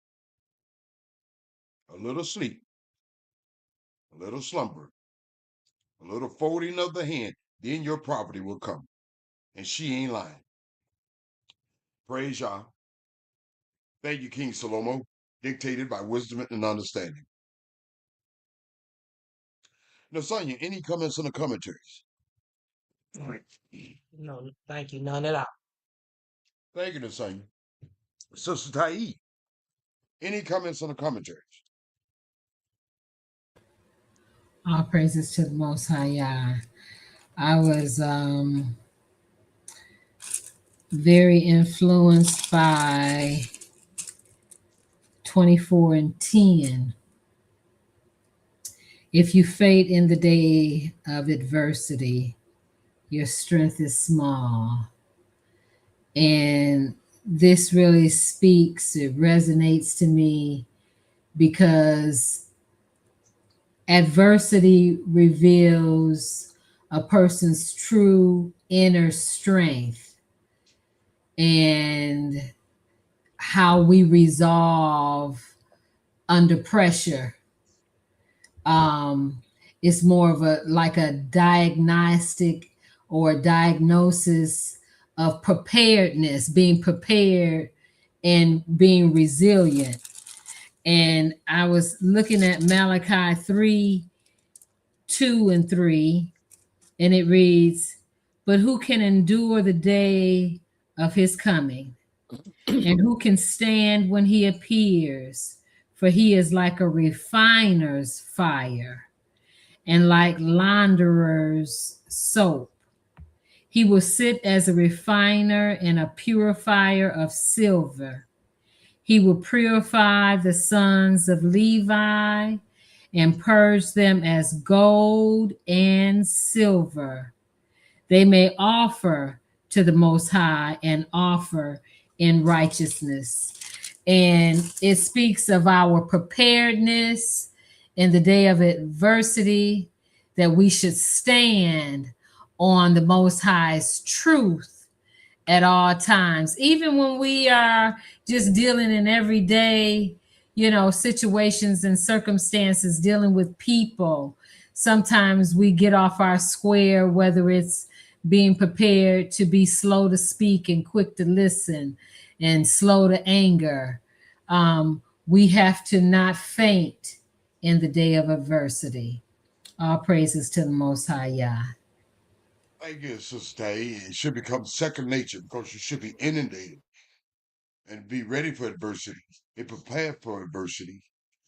a little sleep, a little slumber, a little folding of the hand, then your property will come. And she ain't lying. Praise Yah. Thank you, King Salomo, dictated by wisdom and understanding. Now, Sonia, any comments on the commentaries? No, thank you. None at all. Thank you, Sonia. Sister Tai, any comments on the commentaries? All praises to the Most High Yah. I was very influenced by 24:10. If you faint in the day of adversity, your strength is small. And this really speaks, it resonates to me because adversity reveals a person's true inner strength and how we resolve under pressure. It's more of a diagnostic or a diagnosis of preparedness, being prepared and being resilient. And I was looking at Malachi 3:2-3, and it reads, "But who can endure the day of his coming? And who can stand when he appears? For he is like a refiner's fire and like launderer's soap. He will sit as a refiner and a purifier of silver. He will purify the sons of Levi and purge them as gold and silver. They may offer to the Most High and offer in righteousness." And it speaks of our preparedness in the day of adversity, that we should stand on the Most High's truth at all times, even when we are just dealing in everyday, situations and circumstances, dealing with people. Sometimes we get off our square, whether it's being prepared to be slow to speak and quick to listen and slow to anger. We have to not faint in the day of adversity. All praises to the Most High Yah. Thank you, Sister Tai. It should become second nature because you should be inundated and be ready for adversity, be prepared for adversity,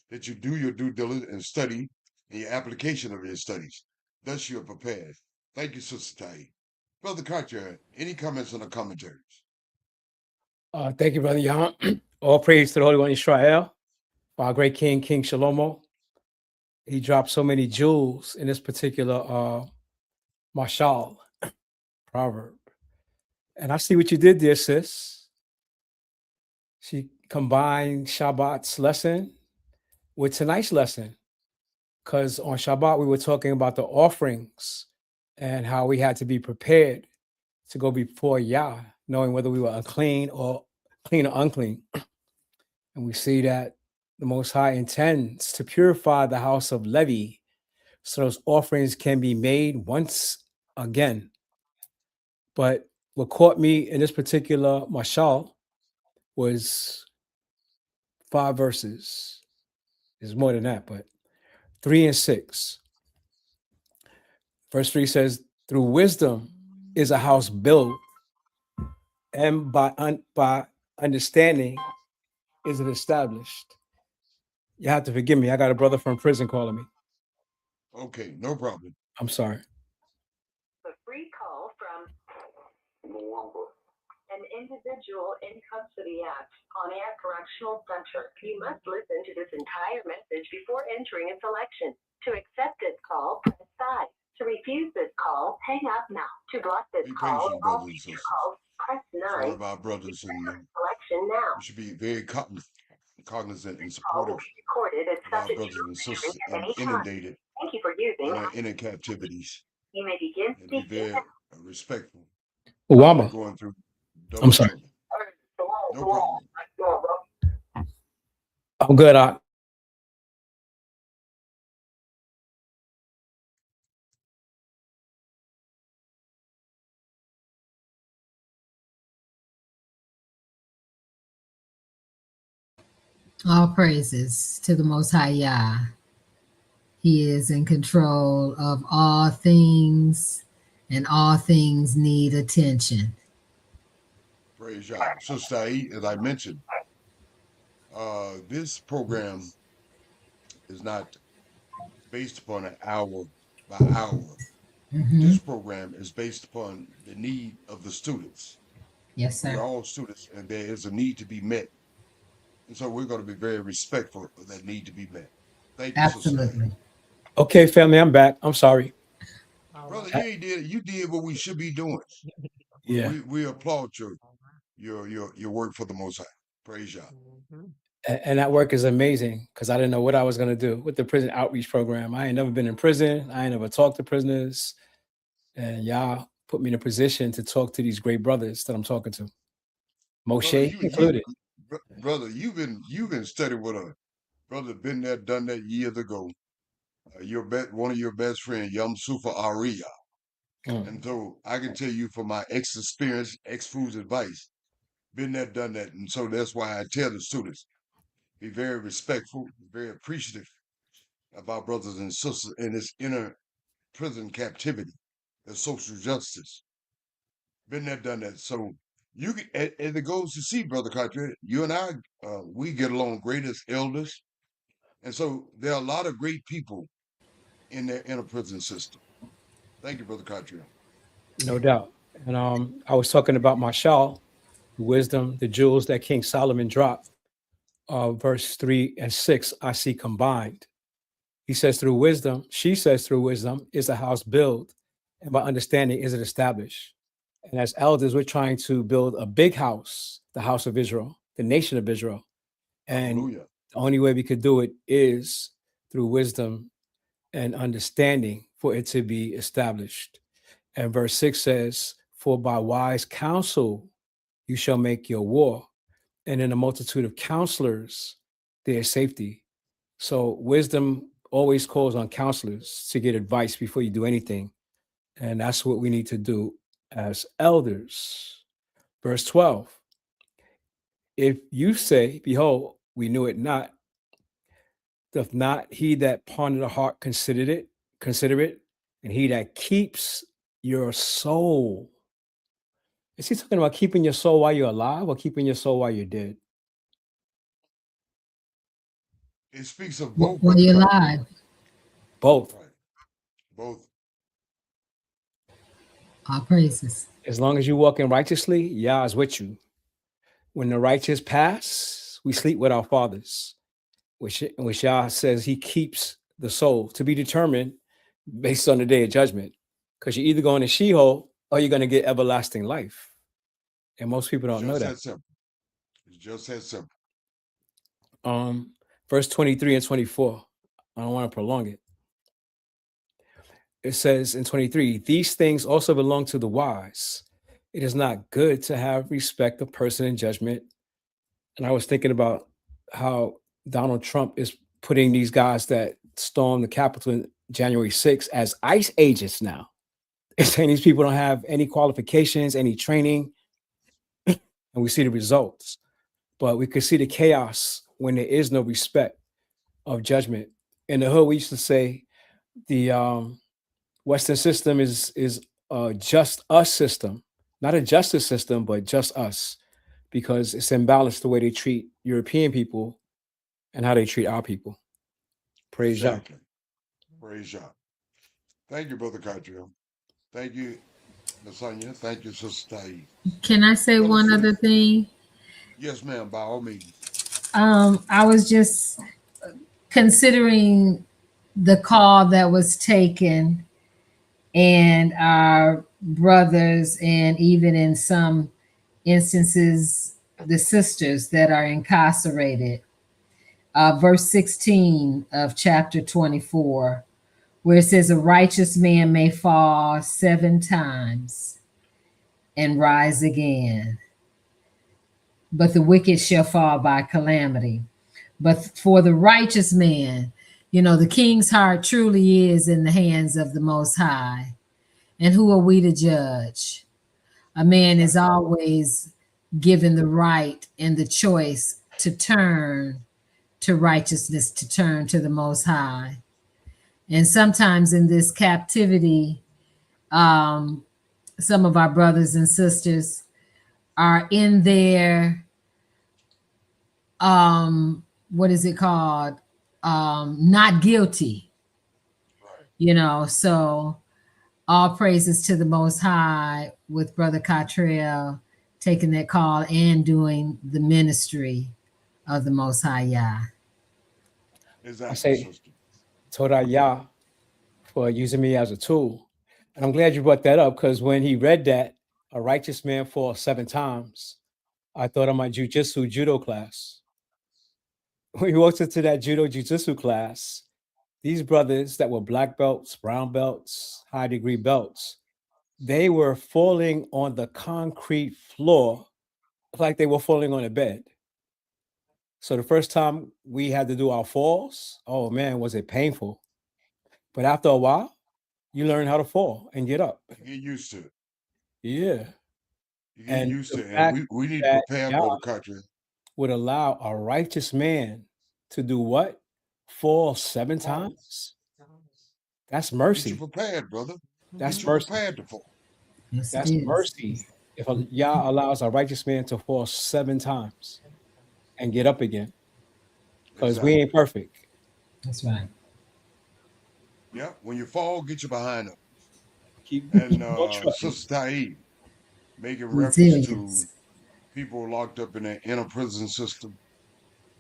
that you do your due diligence and study and your application of your studies. Thus, you're prepared. Thank you, Sister Tai. Brother Carter, any comments on the commentaries? Thank you, Brother Yah. All praise to the Holy One Israel, for our great King, King Shalomo. He dropped so many jewels in this particular Mashal proverb. And I see what you did there, sis. She combined Shabbat's lesson with tonight's lesson. Because on Shabbat, we were talking about the offerings and how we had to be prepared to go before Yah, knowing whether we were unclean or clean or unclean. And we see that the Most High intends to purify the house of Levi so those offerings can be made once again. But what caught me in this particular mashal was 5 verses. There's more than that, but 3 and 6. Verse 3 says, "Through wisdom is a house built, and by understanding is it established." You have to forgive me. I got a brother from prison calling me. Okay, no problem. I'm sorry. A free call from an individual in custody at Pontiac Correctional Center. You must listen to this entire message before entering a selection. To accept this call, press 5. To refuse this call, hang up now. To block this Be call, patient, all brothers and future sisters. calls, press It's one 9. of our brothers, and Selection now. we should be very cognizant and This call will supportive be recorded and of our subject brothers to and hearing sisters at any time. inundated Thank you for using. and are in captivities, You may begin and be speaking. very respectful. Obama. Going through I'm double sorry. trouble. No problem. I'm good. All praises to the Most High Yah. He is in control of all things, and all things need attention. Praise Yah. So, Saeed, as I mentioned, this program is not based upon an hour by hour. Mhm. This program is based upon the need of the students. Yes, We're sir. all students, and there is a need to be met. And so we're going to be very respectful of that need to be met. Thank you, Sister Saeed. Absolutely. Okay, family, I'm back. I'm sorry. All Brother, right. you did what we should be doing. Yeah. We applaud your work for the Most High. Praise Yah. Mhm. And that work is amazing because I didn't know what I was going to do with the prison outreach program. I ain't never been in prison. I ain't never talked to prisoners. And y'all put me in a position to talk to these great brothers that I'm talking to. Moshe included. Brother, you've been studying with a brother, been there, done that years ago. One of your best friends, Yom Sufa Ariya. And so I can tell you from my experience, ex-food's advice, been there, done that. And so that's why I tell the students, be very respectful, very appreciative of our brothers and sisters in this inner prison captivity, the social justice. Been there, done that. So you can, as it goes to see, Brother Carter, you and I, we get along great as elders. And so there are a lot of great people in their inner prison system. Thank you, Brother Carter. No doubt. And I was talking about Mashal, the wisdom, the jewels that King Solomon dropped. Verse 3 and 6, I see combined. He says through wisdom, she says through wisdom is a house built, and by understanding is it established. And as elders, we're trying to build a big house, the house of Israel, the nation of Israel. And Hallelujah. the only way we could do it is through wisdom and understanding for it to be established. And verse 6 says, for by wise counsel you shall make your war, and in a multitude of counselors there is safety. So wisdom always calls on counselors to get advice before you do anything. And that's what we need to do as elders. Verse 12, if you say, behold, we knew it not, doth not he that ponder the heart consider it, and he that keeps your soul. Is he talking about keeping your soul while you're alive or keeping your soul while you're dead? It speaks of both. While you're alive. Both. Right. Both. All praises. As long as you're walking righteously, Yah is with you. When the righteous pass, we sleep with our fathers, which Yah says he keeps the soul to be determined based on the day of judgment. Because you're either going to Sheol or you're going to get everlasting life. And most people don't know that. It's just that simple. Verse 23 and 24. I don't want to prolong it. It says in 23, these things also belong to the wise. It is not good to have respect of person in judgment. And I was thinking about how Donald Trump is putting these guys that stormed the Capitol in January 6th as ICE agents now. It's saying these people don't have any qualifications, any training, and we see the results. But we could see the chaos when there is no respect of judgment. In the hood, we used to say the Western system is a just us system, not a justice system, but just us, because it's imbalanced the way they treat European people and how they treat our people. Praise Yah. Exactly. Praise Yah. Thank you, Brother Cottrell. Thank you, Lasagna. Thank you, Sister Taib. Can I say Brother one Faith. other thing? Yes, ma'am, by all means. I was just considering the call that was taken, and our brothers, and even in some instances, the sisters that are incarcerated. Verse 16 of chapter 24, where it says, a righteous man may fall 7 times and rise again, but the wicked shall fall by calamity. But for the righteous man, you know, the king's heart truly is in the hands of the Most High. And who are we to judge? A man is always given the right and the choice to turn to righteousness, to turn to the Most High. And sometimes in this captivity, some of our brothers and sisters are in their what is it called? Not guilty. You know, so all praises to the Most High with Brother Cottrell taking that call and doing the ministry of the Most High Yah. Exactly, I say, sister. Toda Yah for using me as a tool. And I'm glad you brought that up, because when he read that, a righteous man falls 7 times, I thought of my jujitsu judo class. When we walked into that judo jiu-jitsu class, these brothers that were black belts, brown belts, high degree belts, they were falling on the concrete floor like they were falling on a bed. So the first time we had to do our falls, oh man, was it painful. But after a while, you learn how to fall and get up. You get used to it. Yeah. You get And used the to it. fact And we need to that prepare, Yah Brother Cottrell. would allow a righteous man to do what? Fall 7 Fall. times? That's Get you mercy. prepared, brother. That's Get you mercy. prepared to fall. Yes, That's it is. mercy. If Yah allows a righteous man to fall 7 times and get up again, because we Exactly. ain't perfect. That's right. Yeah. When you fall, get you behind up. Keep And on trucking. Sister Taib, making reference to Resilience. people locked up in the inner prison system.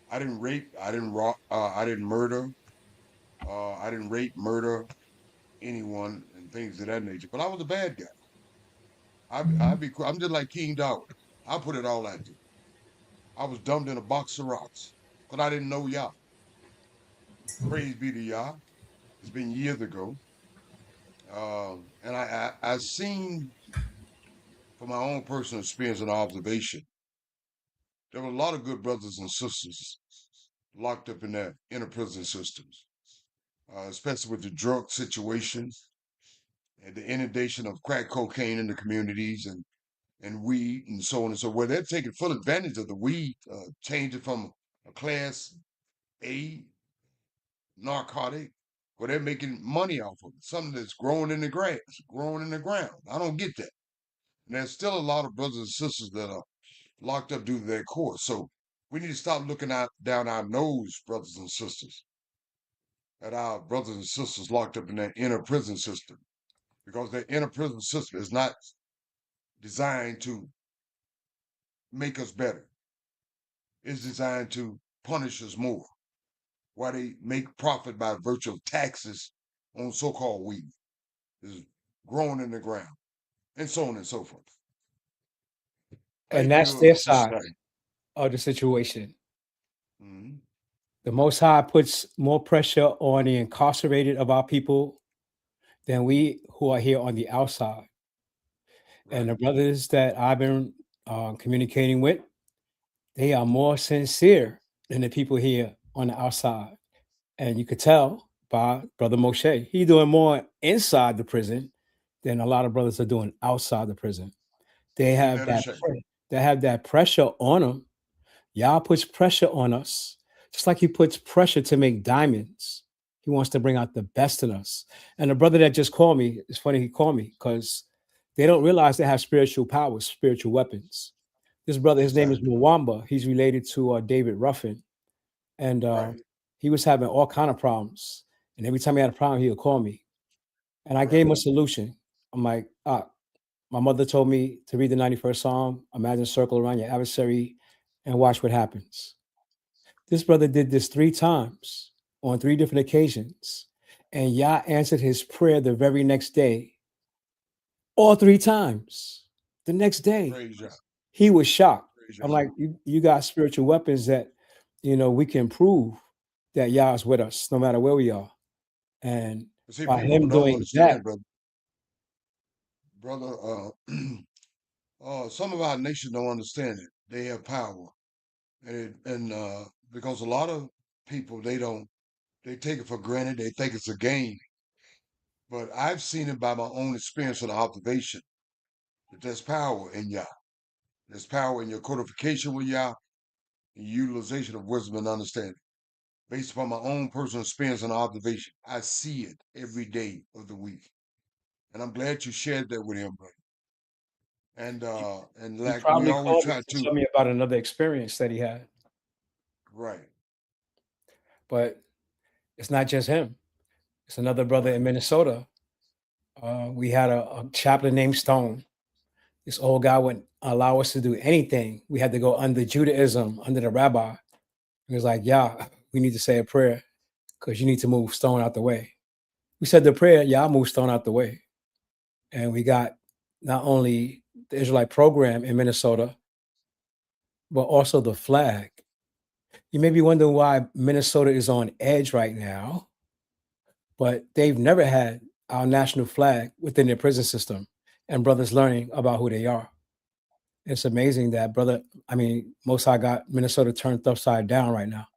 I didn't rape. I didn't rob. I didn't murder. I didn't rape, murder anyone, and things of that nature. But I was a bad guy. I'm just like King Dawud. I put it all out there. I was dumped in a box of rocks, but I didn't know Yah. Praise be to Yah. It's been years ago, and I seen from my own personal experience and observation, there were a lot of good brothers and sisters locked up in that inner prison systems, especially with the drug situation and the inundation of crack cocaine in the communities and weed and so on and so forth. They're taking full advantage of the weed, changing from a class A narcotic, where they're making money off of it, something that's growing in the grass, growing in the ground. I don't get that. And there's still a lot of brothers and sisters that are locked up due to their course. So we need to stop looking out down our nose, brothers and sisters, at our brothers and sisters locked up in that inner prison system, because that inner prison system is not designed to make us better. It's designed to punish us more. Why they make profit by virtue of taxes on so-called weed is growing in the ground, and so on and so forth. And Thank that's you, their Sister side Taib. of the situation. Mhm. The Most High puts more pressure on the incarcerated of our people than we who are here on the outside. And the Right. brothers that I've been communicating with, they are more sincere than the people here on the outside. And you could tell by Brother Moshe, he's doing more inside the prison than a lot of brothers are doing outside the prison. They Ain't have that a that shame? they have that pressure on them. Yah puts pressure on us, just like he puts pressure to make diamonds. He wants to bring out the best in us. And the brother that just called me, it's funny he called me, because they don't realize they have spiritual powers, spiritual weapons. This brother, his name is Exactly. Mwamba. He's related to David Ruffin. and Right. he was having all kind of problems. And every time he had a problem, he would call me, and I Right. gave him a solution. I'm like, my mother told me to read the 91st Psalm, imagine a circle around your adversary, and watch what happens. This brother did this 3 times on 3 different occasions, and Yah answered his prayer the very next day. All 3 times. The next day, Praise Yah. he was shocked. Praise I'm Yah. like, you got spiritual weapons that, we can prove that Yah is with us no matter where we are. And But see, by people him don't doing understand, that, brother. Some of our nation don't understand it. They have power, and because a lot of people they take it for granted. They think it's a game. But I've seen it by my own experience and observation that there's power in Yah. There's power in your codification with Yah and utilization of wisdom and understanding. Based upon my own personal experience and observation, I see it every day of the week. And I'm glad you shared that with him, brother. And he like we probably always called me try to to, tell me about another experience that he had. right, But it's not just him. It's another brother in right, Minnesota. We had a chaplain named Stone. This old guy wouldn't allow us to do anything. We had to go under Judaism, under the rabbi. He was like, "Yeah, we need to say a prayer because you need to move Stone out the way." We said the prayer, "Yeah, move Stone out the way." And we got not only the Israelite program in Minnesota, but also the flag. You may be wondering why Minnesota is on edge right now, but they've never had our national flag within their prison system and brothers learning about who they are. It's amazing that Most High got Minnesota turned upside down right now.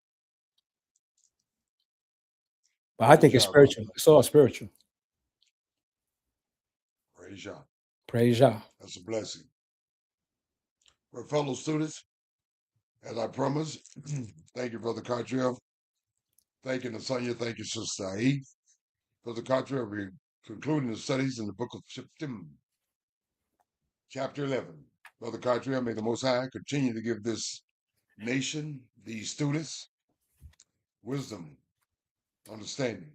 But I praise think it's Yah, brother. spiritual. It's all spiritual. Praise Yah. Praise Yah. That's a blessing. Well, fellow students, as I promised, thank you, Brother Cottrell. Thank you, Nasanya. Thank you, Sister Aid. Brother Cottrell, we're concluding the studies in the book of Shittim, chapter 11. Brother Cottrell, may the Most High continue to give this nation, these students, wisdom, understanding,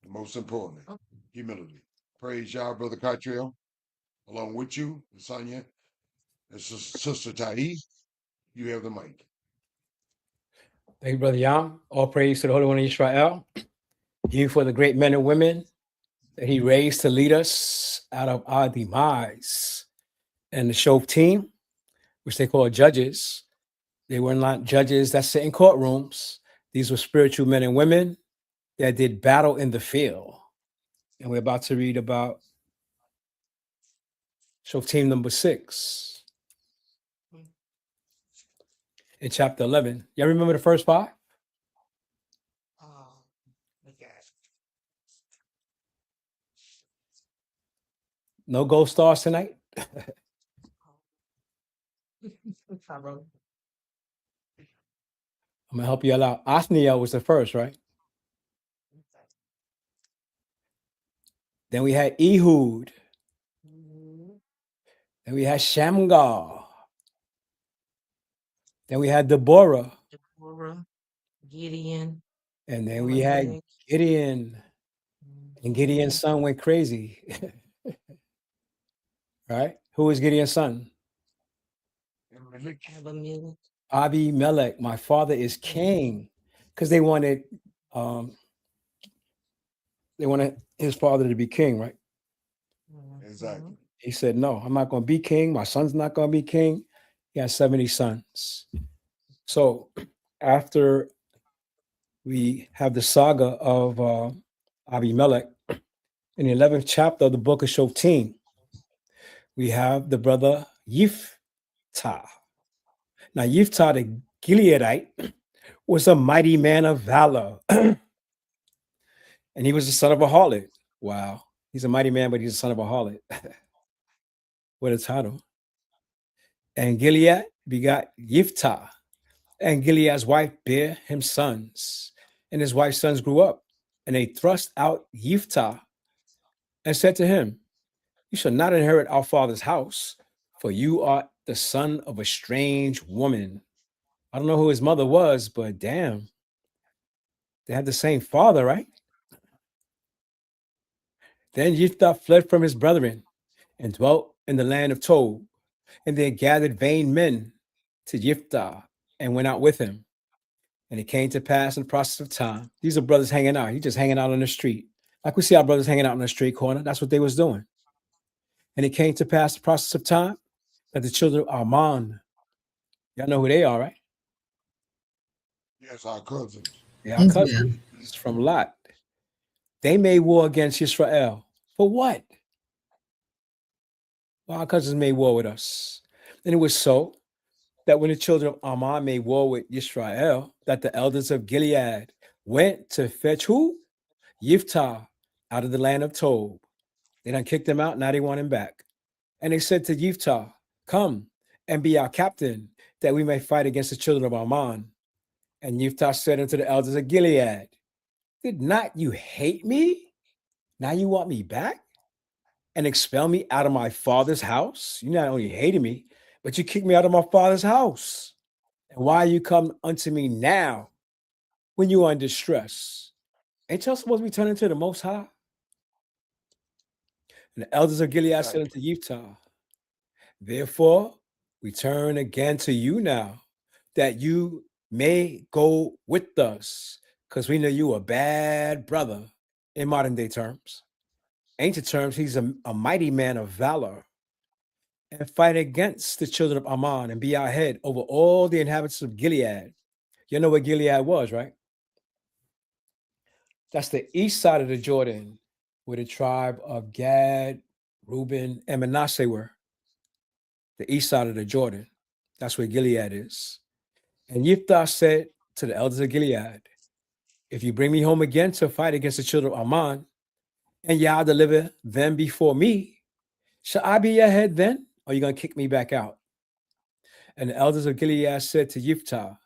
and most importantly, humility. Praise Yah, Brother Cottrell, along with you, Nasanya, and Sister Tahi. You have the mic. Thank you, Brother Yam. All praise to the Holy One of Israel. You for the great men and women that he raised to lead us out of our demise. And the Shove team, which they call judges, they were not judges that sit in courtrooms. These were spiritual men and women that did battle in the field. And we're about to read about Shove team number 6 in chapter 11. Y'all remember the first 5? No gold stars tonight? I'm gonna help you all out. Othniel was the first, right? Then we had Ehud. Then we had Shamgar. Then we had Deborah. Gideon. And then we had Gideon. And Gideon's son went crazy. Right? Who was Gideon's son? Abimelech. My father is king. Because they wanted his father to be king, right? Exactly. He said, "No, I'm not going to be king. My son's not going to be king." He had 70 sons. So after we have the saga of Abimelech, in the 11th chapter of the book of Shoftim, we have the brother Yiftah. Now, Yiftah the Gileadite was a mighty man of valor. And he was the son of a harlot. Wow. He's a mighty man, but he's the son of a harlot. What a title. And Gilead begot Yiftah. And Gilead's wife bare him sons. And his wife's sons grew up. And they thrust out Yiftah and said to him, "You shall not inherit our father's house, for you are the son of a strange woman." I don't know who his mother was, but damn. They have the same father, right? Then Yiftah fled from his brethren and dwelt in the land of Tob. And they gathered vain men to Yiftah and went out with him. And it came to pass in the process of time. These are brothers hanging out. He's just hanging out on the street. Like we see our brothers hanging out on the street corner. That's what they was doing. And it came to pass in the process of time that the children of Ammon, y'all know who they are, right? Yes, our cousins. They are cousins from Lot. They made war against Israel. For what? Well, our cousins made war with us. And it was so that when the children of Ammon made war with Israel, that the elders of Gilead went to fetch who? Yiftah out of the land of Tob. They done kicked him out, now they want him back. And they said to Yiftah, come and be our captain, that we may fight against the children of Ammon. And Yiftah said unto the elders of Gilead, did not you hate me? Now you want me back and expel me out of my father's house? You not only hated me, but you kicked me out of my father's house. And why you come unto me now when you are in distress? Ain't y'all supposed to be turning to the Most High? And the elders of Gilead said unto Yiftah, therefore we turn again to you now, that you may go with us, because we know you a bad brother in modern day terms. Ancient terms, he's a mighty man of valor, and fight against the children of Ammon and be our head over all the inhabitants of Gilead. You know what Gilead was, right? That's the east side of the Jordan, where the tribe of Gad, Reuben, and Manasseh were. The east side of the Jordan. That's where Gilead is. And Yiftah said to the elders of Gilead, if you bring me home again to fight against the children of Ammon, and Yah deliver them before me, shall I be your head then? Or are you going to kick me back out? And the elders of Gilead said to Yiftah,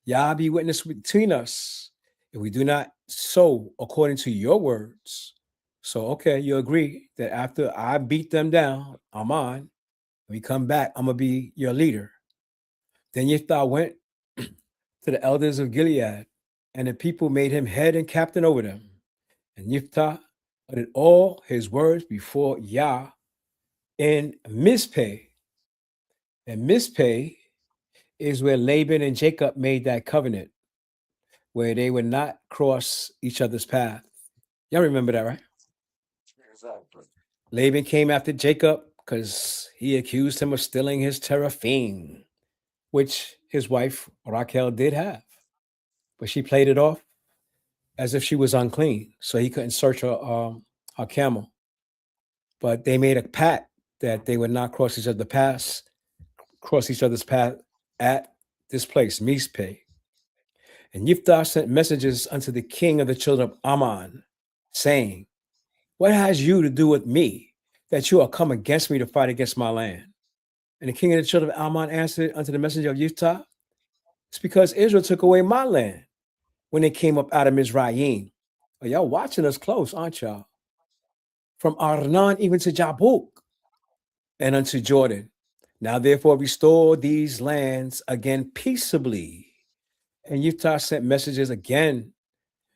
Yah be witness between us, if we do not so according to your words. So, okay, you agree that after I beat them down, Ammon, when we come back, I'm going to be your leader. Then Yiftah went to the elders of Gilead, and the people made him head and captain over them. And Yiftah uttered all his words before Yah in Mizpeh. And Mizpeh is where Laban and Jacob made that covenant, where they would not cross each other's path. Y'all remember that, right? Exactly. Laban came after Jacob because he accused him of stealing his teraphim, which his wife Rachel did have. But she played it off as if she was unclean, so he couldn't search her camel. But they made a pact that they would not cross each other's path at this place, Mizpeh. And Yiftah sent messages unto the king of the children of Ammon, saying, what has you to do with me, that you are come against me to fight against my land? And the king of the children of Ammon answered unto the messenger of Yiftah, it's because Israel took away my land when they came up out of Mizraim. Oh, y'all watching us close, aren't y'all? From Arnon even to Jabuk and unto Jordan. Now therefore restore these lands again peaceably. And Yiftah sent messages again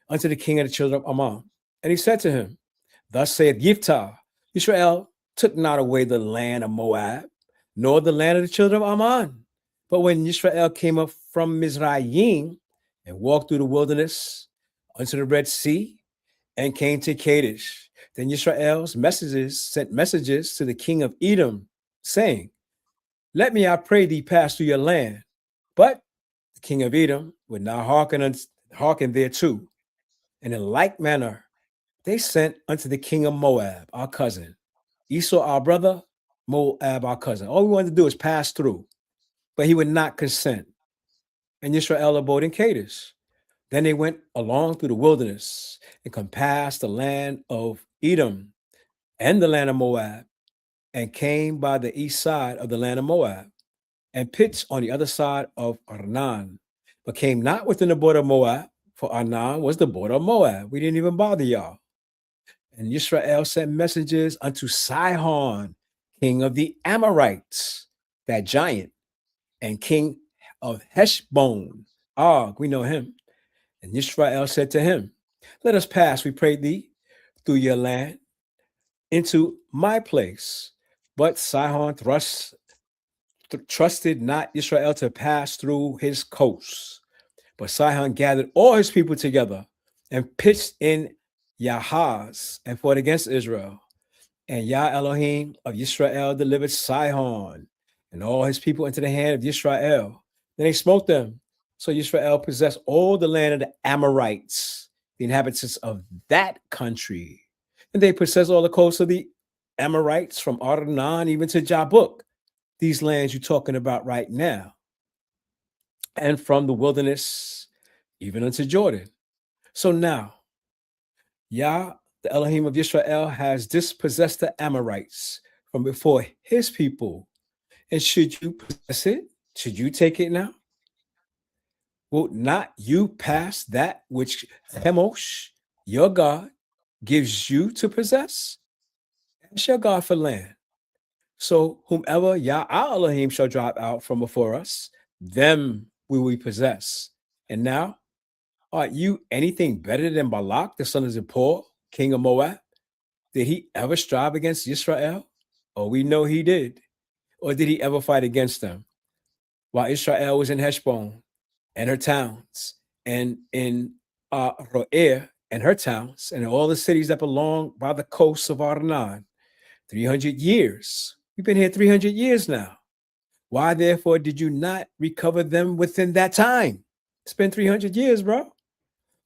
unto the king of the children of Ammon. And he said to him, thus saith Yiftah, Israel took not away the land of Moab, nor the land of the children of Ammon. But when Israel came up from Mizraim and walked through the wilderness unto the Red Sea and came to Kadesh, then Israel's messengers sent messages to the king of Edom, saying, let me, I pray thee, pass through your land. But the king of Edom would not hearken thereto. And in like manner, they sent unto the king of Moab, our cousin, Esau, our brother, Moab, our cousin. All we wanted to do is pass through, but he would not consent. And Israel abode in Kadesh. Then they went along through the wilderness and compassed the land of Edom and the land of Moab, and came by the east side of the land of Moab, and pitched on the other side of Arnon, but came not within the border of Moab, for Arnon was the border of Moab. We didn't even bother y'all. And Israel sent messengers unto Sihon, king of the Amorites, that giant, and king of Heshbon, Og, we know him, And Yisrael said to him, let us pass, we pray thee, through your land into my place. But Sihon trusted not Israel to pass through his coasts. But Sihon gathered all his people together and pitched in Yahaz and fought against Israel. And Yah Elohim of Yisrael delivered Sihon and all his people into the hand of Yisrael. Then they smote them. So Yisrael possessed all the land of the Amorites, the inhabitants of that country. And they possessed all the coasts of the Amorites from Arnon even to Jabuk, these lands you're talking about right now, and from the wilderness even unto Jordan. So now, Yah, the Elohim of Israel, has dispossessed the Amorites from before his people. And should you possess it? Should you take it now? Will not you pass that which Chemosh, your God, gives you to possess? Ask your God for land. So whomever Yah our Elohim shall drive out from before us, them will we possess. And now, are you anything better than Balak, the son of Zippor, king of Moab? Did he ever strive against Israel? Oh, we know he did. Or did he ever fight against them? While Israel was in Heshbon and her towns, and in Roer and her towns, and in all the cities that belong by the coasts of Arnon, 300 years. We've been here 300 years now. Why, therefore, did you not recover them within that time? It's been 300 years, bro.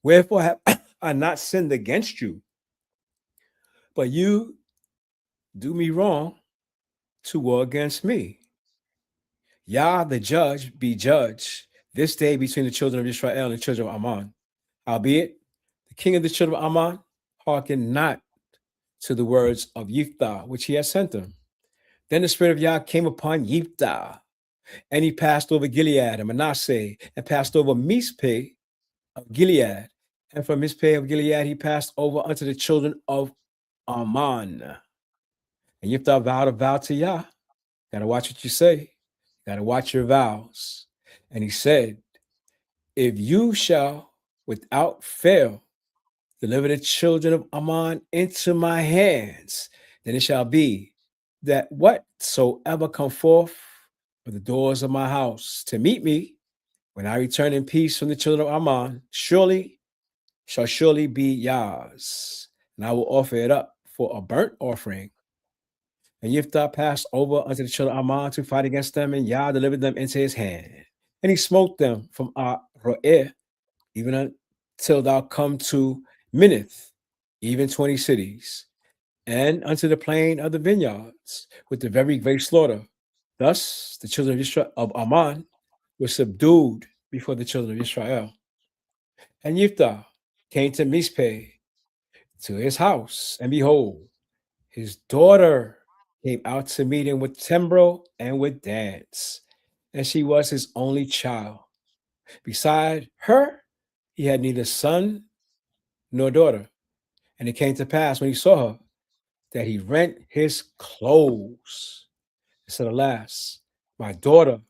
Wherefore have I not sinned against you? But you do me wrong to war against me. Yah, the judge, be judge this day between the children of Israel and the children of Ammon. Howbeit, the king of the children of Ammon hearkened not to the words of Yiftah, which he had sent them. Then the spirit of Yah came upon Yiftah, and he passed over Gilead and Manasseh, and passed over Mizpeh of Gilead. And from Mizpeh of Gilead he passed over unto the children of Ammon. And Yiftah vowed a vow to Yah. Gotta watch what you say. Gotta watch your vows. And he said, if you shall without fail deliver the children of Ammon into my hands, then it shall be that whatsoever come forth of the doors of my house to meet me, when I return in peace from the children of Ammon, shall surely be Yah's, and I will offer it up for a burnt offering. And Yiftah passed over unto the children of Ammon to fight against them, and Yah delivered them into his hand. And he smote them from Roer, even until thou come to Minnith, even 20 cities, and unto the plain of the vineyards, with the very great slaughter. Thus the children of Israel of Ammon were subdued before the children of Israel. And Yiftah came to Mizpeh, to his house, and behold, his daughter came out to meet him with timbrel and with dance, and she was his only child. Beside her, he had neither son nor daughter. And it came to pass when he saw her that he rent his clothes. He said, alas, my daughter,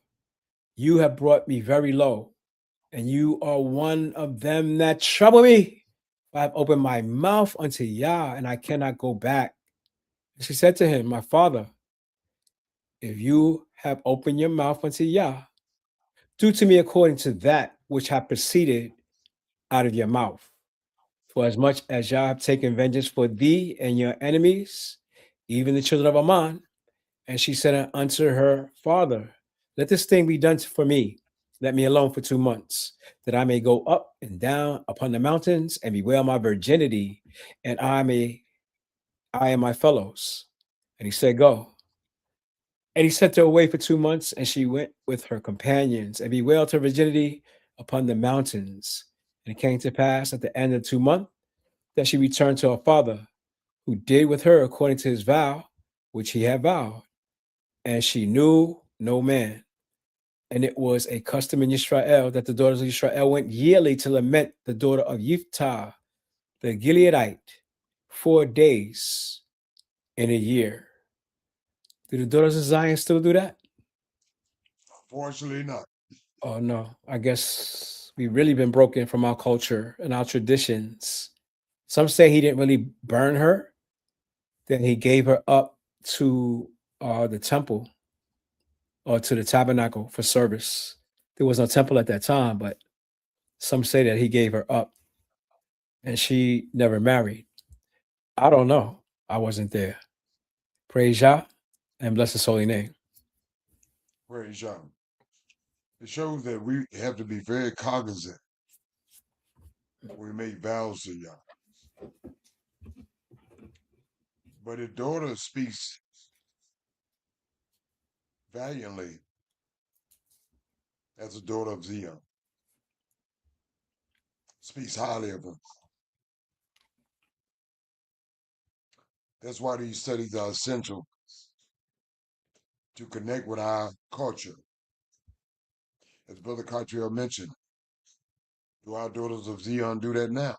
you have brought me very low, and you are one of them that trouble me. I have opened my mouth unto Yah, and I cannot go back. And she said to him, my father, if you have opened your mouth unto Yah, do to me according to that which hath proceeded out of your mouth. For as much as Yah have taken vengeance for thee and your enemies, even the children of Ammon. And she said unto her father, let this thing be done for me. Let me alone for 2 months, that I may go up and down upon the mountains and bewail my virginity, and I and my fellows. And he said, go. And he sent her away for 2 months, and she went with her companions and bewailed her virginity upon the mountains. And it came to pass at the end of 2 months that she returned to her father, who did with her according to his vow, which he had vowed. And she knew no man. And it was a custom in Israel that the daughters of Israel went yearly to lament the daughter of Yiftah, the Gileadite, 4 days in a year. Do the daughters of Zion still do that? Fortunately not. Oh, no. I guess we've really been broken from our culture and our traditions. Some say he didn't really burn her, that he gave her up to the temple or to the tabernacle for service. There was no temple at that time, but some say that he gave her up and she never married. I don't know. I wasn't there. Praise Yah and bless his holy name. Praise Yah. It shows that we have to be very cognizant when we make vows to Yah. But his daughter speaks valiantly as a daughter of Zion, speaks highly of her. That's why these studies are essential to connect with our culture. As Brother Cottrell mentioned, do our daughters of Zion do that now?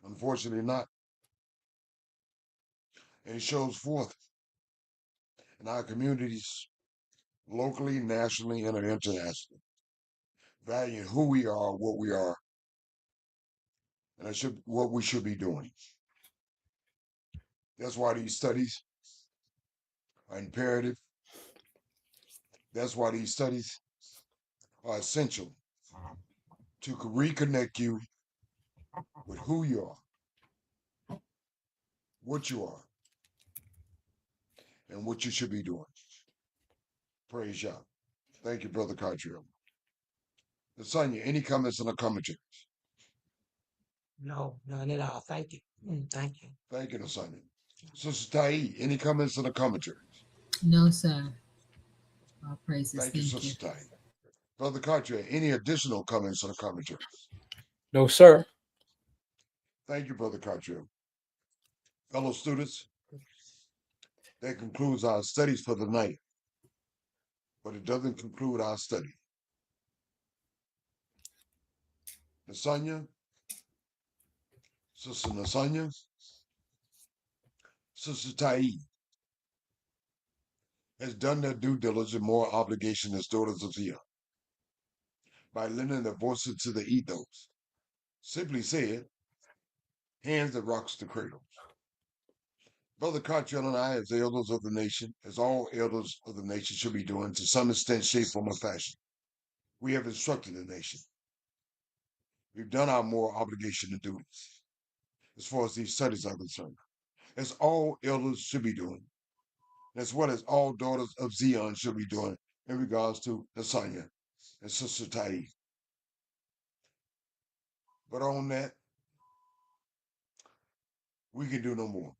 Unfortunately not. And it shows forth in our communities, locally, nationally, and internationally, valuing who we are, what we are, and what we should be doing. That's why these studies are imperative. That's why these studies are essential to reconnect you with who you are, what you are, and what you should be doing. Praise Yah. Thank you, Brother Cottrell. Sonia, any comments on the commentary? No, none at all. Thank you. Thank you. Thank you, Sonia. Sister Tai, any comments on the commentary? No, sir. All praises. Thank you, Thank you. Sister Tai. Brother Cottrell, any additional comments on the commentary? No, sir. Thank you, Brother Cottrell. Fellow students, that concludes our studies for the night. But it doesn't conclude our study. Nasanya, Sister Nasanya, Sister Tai has done their due diligence and moral obligation as daughters of Zion by lending their voices to the ethos. Simply said, hands that rocks the cradle. Brother Cottrell and I, as elders of the nation, as all elders of the nation should be doing to some extent, shape, form, or fashion, we have instructed the nation. We've done our moral obligation and duties as far as these studies are concerned, as all elders should be doing, as well as all daughters of Zion should be doing in regards to Nasanya and Sister Tai. But on that, we can do no more.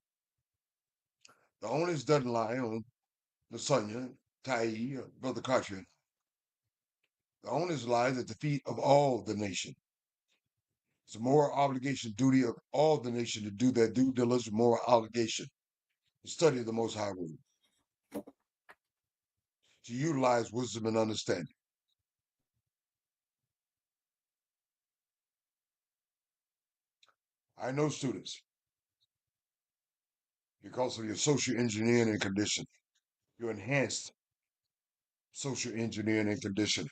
The onus doesn't lie on Nasanya, Tai, or Brother Cottrell. The onus lies at the feet of all the nation. It's a moral obligation, duty of all the nation to do their due diligence, moral obligation, to study the Most High Word, to utilize wisdom and understanding. I know students, because of your social engineering and conditioning, your enhanced social engineering and conditioning,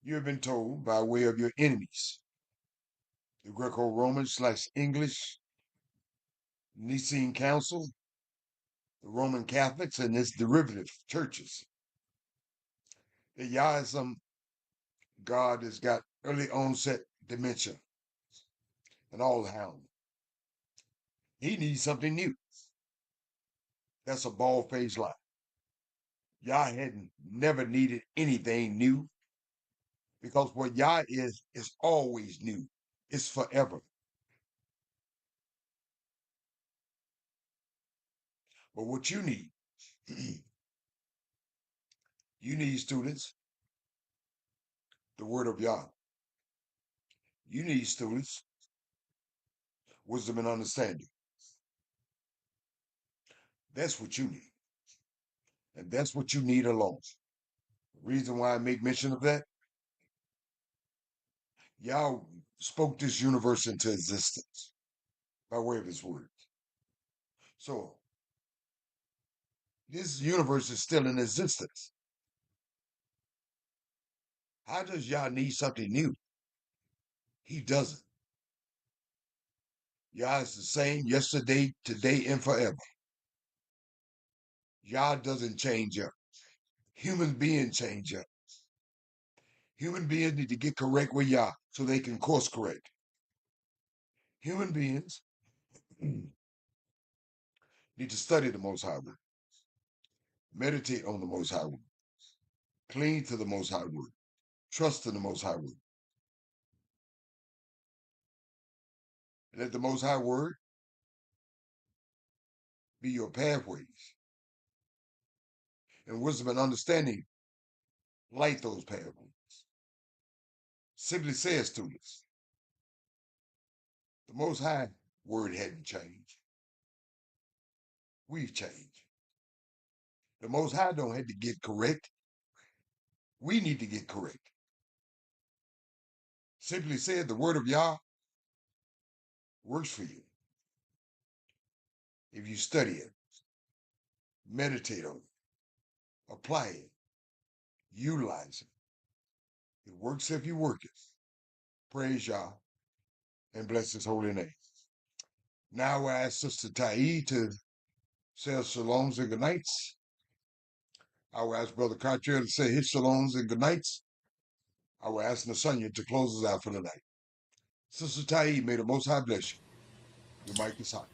you have been told by way of your enemies, the Greco-Roman/English Nicene Council, the Roman Catholics, and its derivative churches, that Yah is some God that's got early onset dementia and all hound. He needs something new. That's a bald-faced lie. Yah hadn't never needed anything new, because what Yah is always new. It's forever. But what you need, you need, students, the word of Yah. You need, students, wisdom and understanding. That's what you need. And that's what you need alone. The reason why I make mention of that, Yah spoke this universe into existence by way of his word. So this universe is still in existence. How does Yah need something new? He doesn't. Yah is the same yesterday, today, and forever. Yah doesn't change up. Human beings change up. Human beings need to get correct with Yah so they can course correct. Human beings need to study the Most High Word, meditate on the Most High Word, cling to the Most High Word, trust in the Most High Word. And let the Most High Word be your pathways. And wisdom and understanding light those pathways. Simply says to us, the Most High Word hadn't changed. We've changed. The Most High don't have to get correct. We need to get correct. Simply said, the Word of Yah works for you. If you study it, meditate on it, apply it, utilize it. It works if you work it. Praise Yah and bless His holy name. Now I ask Sister Ta'i to say shalom and good nights. I will ask Brother Cartier to say his shalom and good nights. I will ask Nasanya to close us out for the night. Sister Ta'i, may the Most High bless you. Your mic is hot.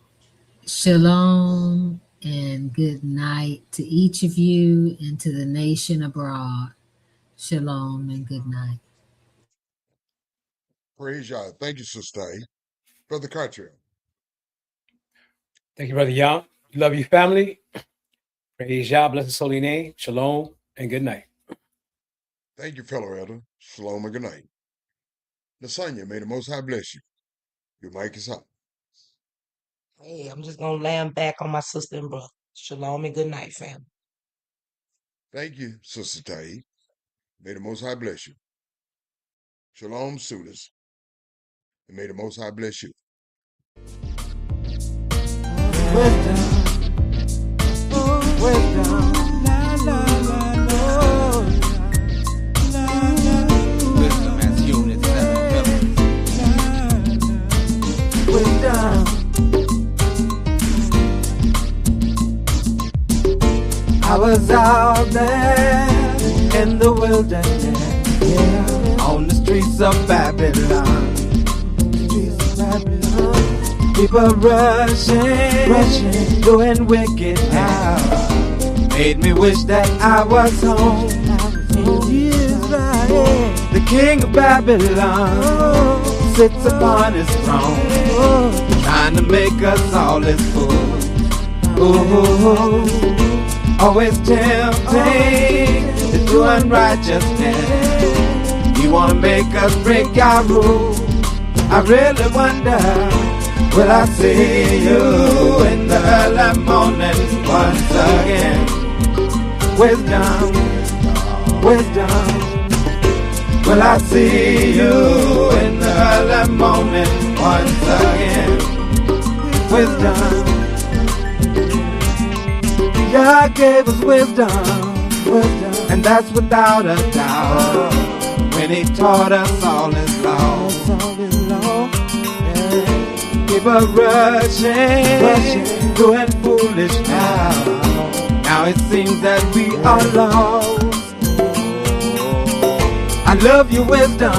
Shalom and good night to each of you and to the nation abroad. Shalom and good night. Praise Yah. Thank you, Sister Ta'i. Brother Cartier. Thank you, Brother Yah. Love you, family. Praise Yah, bless His holy name. Shalom and good night. Thank you, fellow elder. Shalom and good night. Nasanya, may the Most High bless you. Your mic is hot. Hey, I'm just gonna land back on my sister and brother. Shalom and good night, fam. Thank you, Sister Ta'i. May the Most High bless you. Shalom, suitors. And may the Most High bless you. Wisdom as unit 7 pillars. I was out there in the wilderness, on the streets of Babylon. People rushing, doing wicked now. Made me wish that I was home in Israel. The king of Babylon sits upon his throne, trying to make us all his fools. Ooh, always tempting to do unrighteousness. You wanna make us break our rules. I really wonder, will I see you in the early morning once again? Wisdom, wisdom. Will I see you in the early morning once again? Wisdom. God gave us wisdom, and that's without a doubt. When He taught us all His laws, people rushing, doing foolish now. Now it seems that we are lost. I love your wisdom.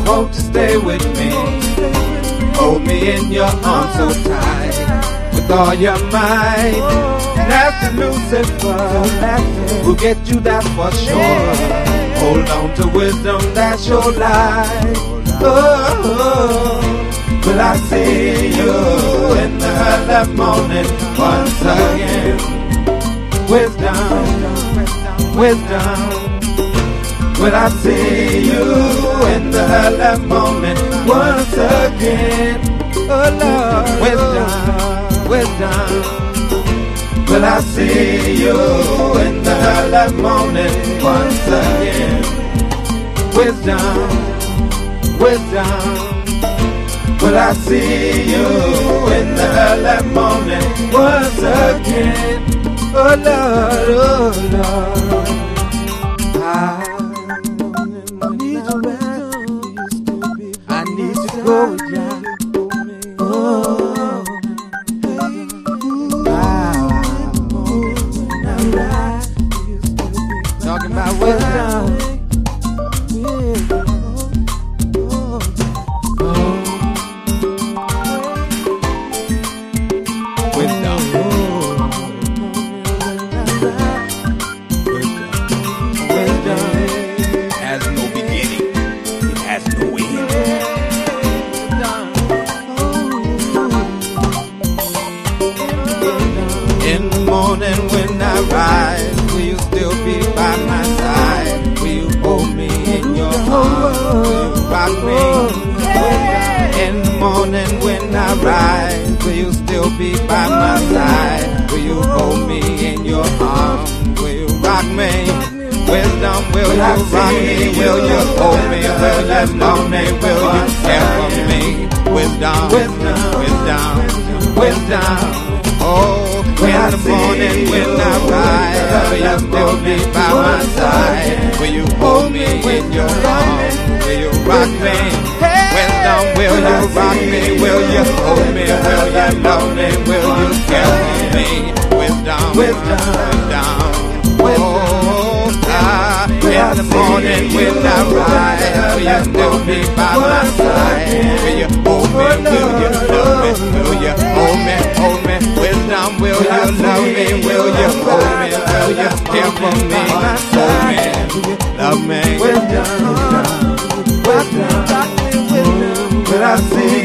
Won't you stay with me? Hold me in your arms so tight, with all your might. Nasty Lucifer will get you, that's for sure. Hold on to wisdom, that's your life. Oh, will I see you in the early morning once again? Wisdom, wisdom. Will I see you in the early morning once again? Oh Lord, wisdom, wisdom. Will I see you in the early morning once again? Wisdom, wisdom. Will I see you in the early morning once again? Oh Lord, oh Lord. In the morning when I rise, will you still be by my side? Will you hold me in your arms? Will you rock me? In the morning when I rise, will you still be by my side? Will you hold me in your arms? Will you rock me? Wisdom, will you rock me? Will you hold me? Will you love me? Will you care for me? Wisdom, wisdom, wisdom, wisdom. Oh, in the morning when I rise, will you still be by my side? Will you hold me in your arms? Will you rock me? Wisdom, will you rock me? Will you hold me? Will you love me? Will you care for me? Wisdom, wisdom, wisdom. Oh, in the morning when I rise, will you still be by my side? Will you hold me? Will you love me? Will you hold me? Hold me? Wisdom, will you love me? Will you hold me? Will you care for me? Hold me, love me. Wisdom, wisdom, wisdom. Will I see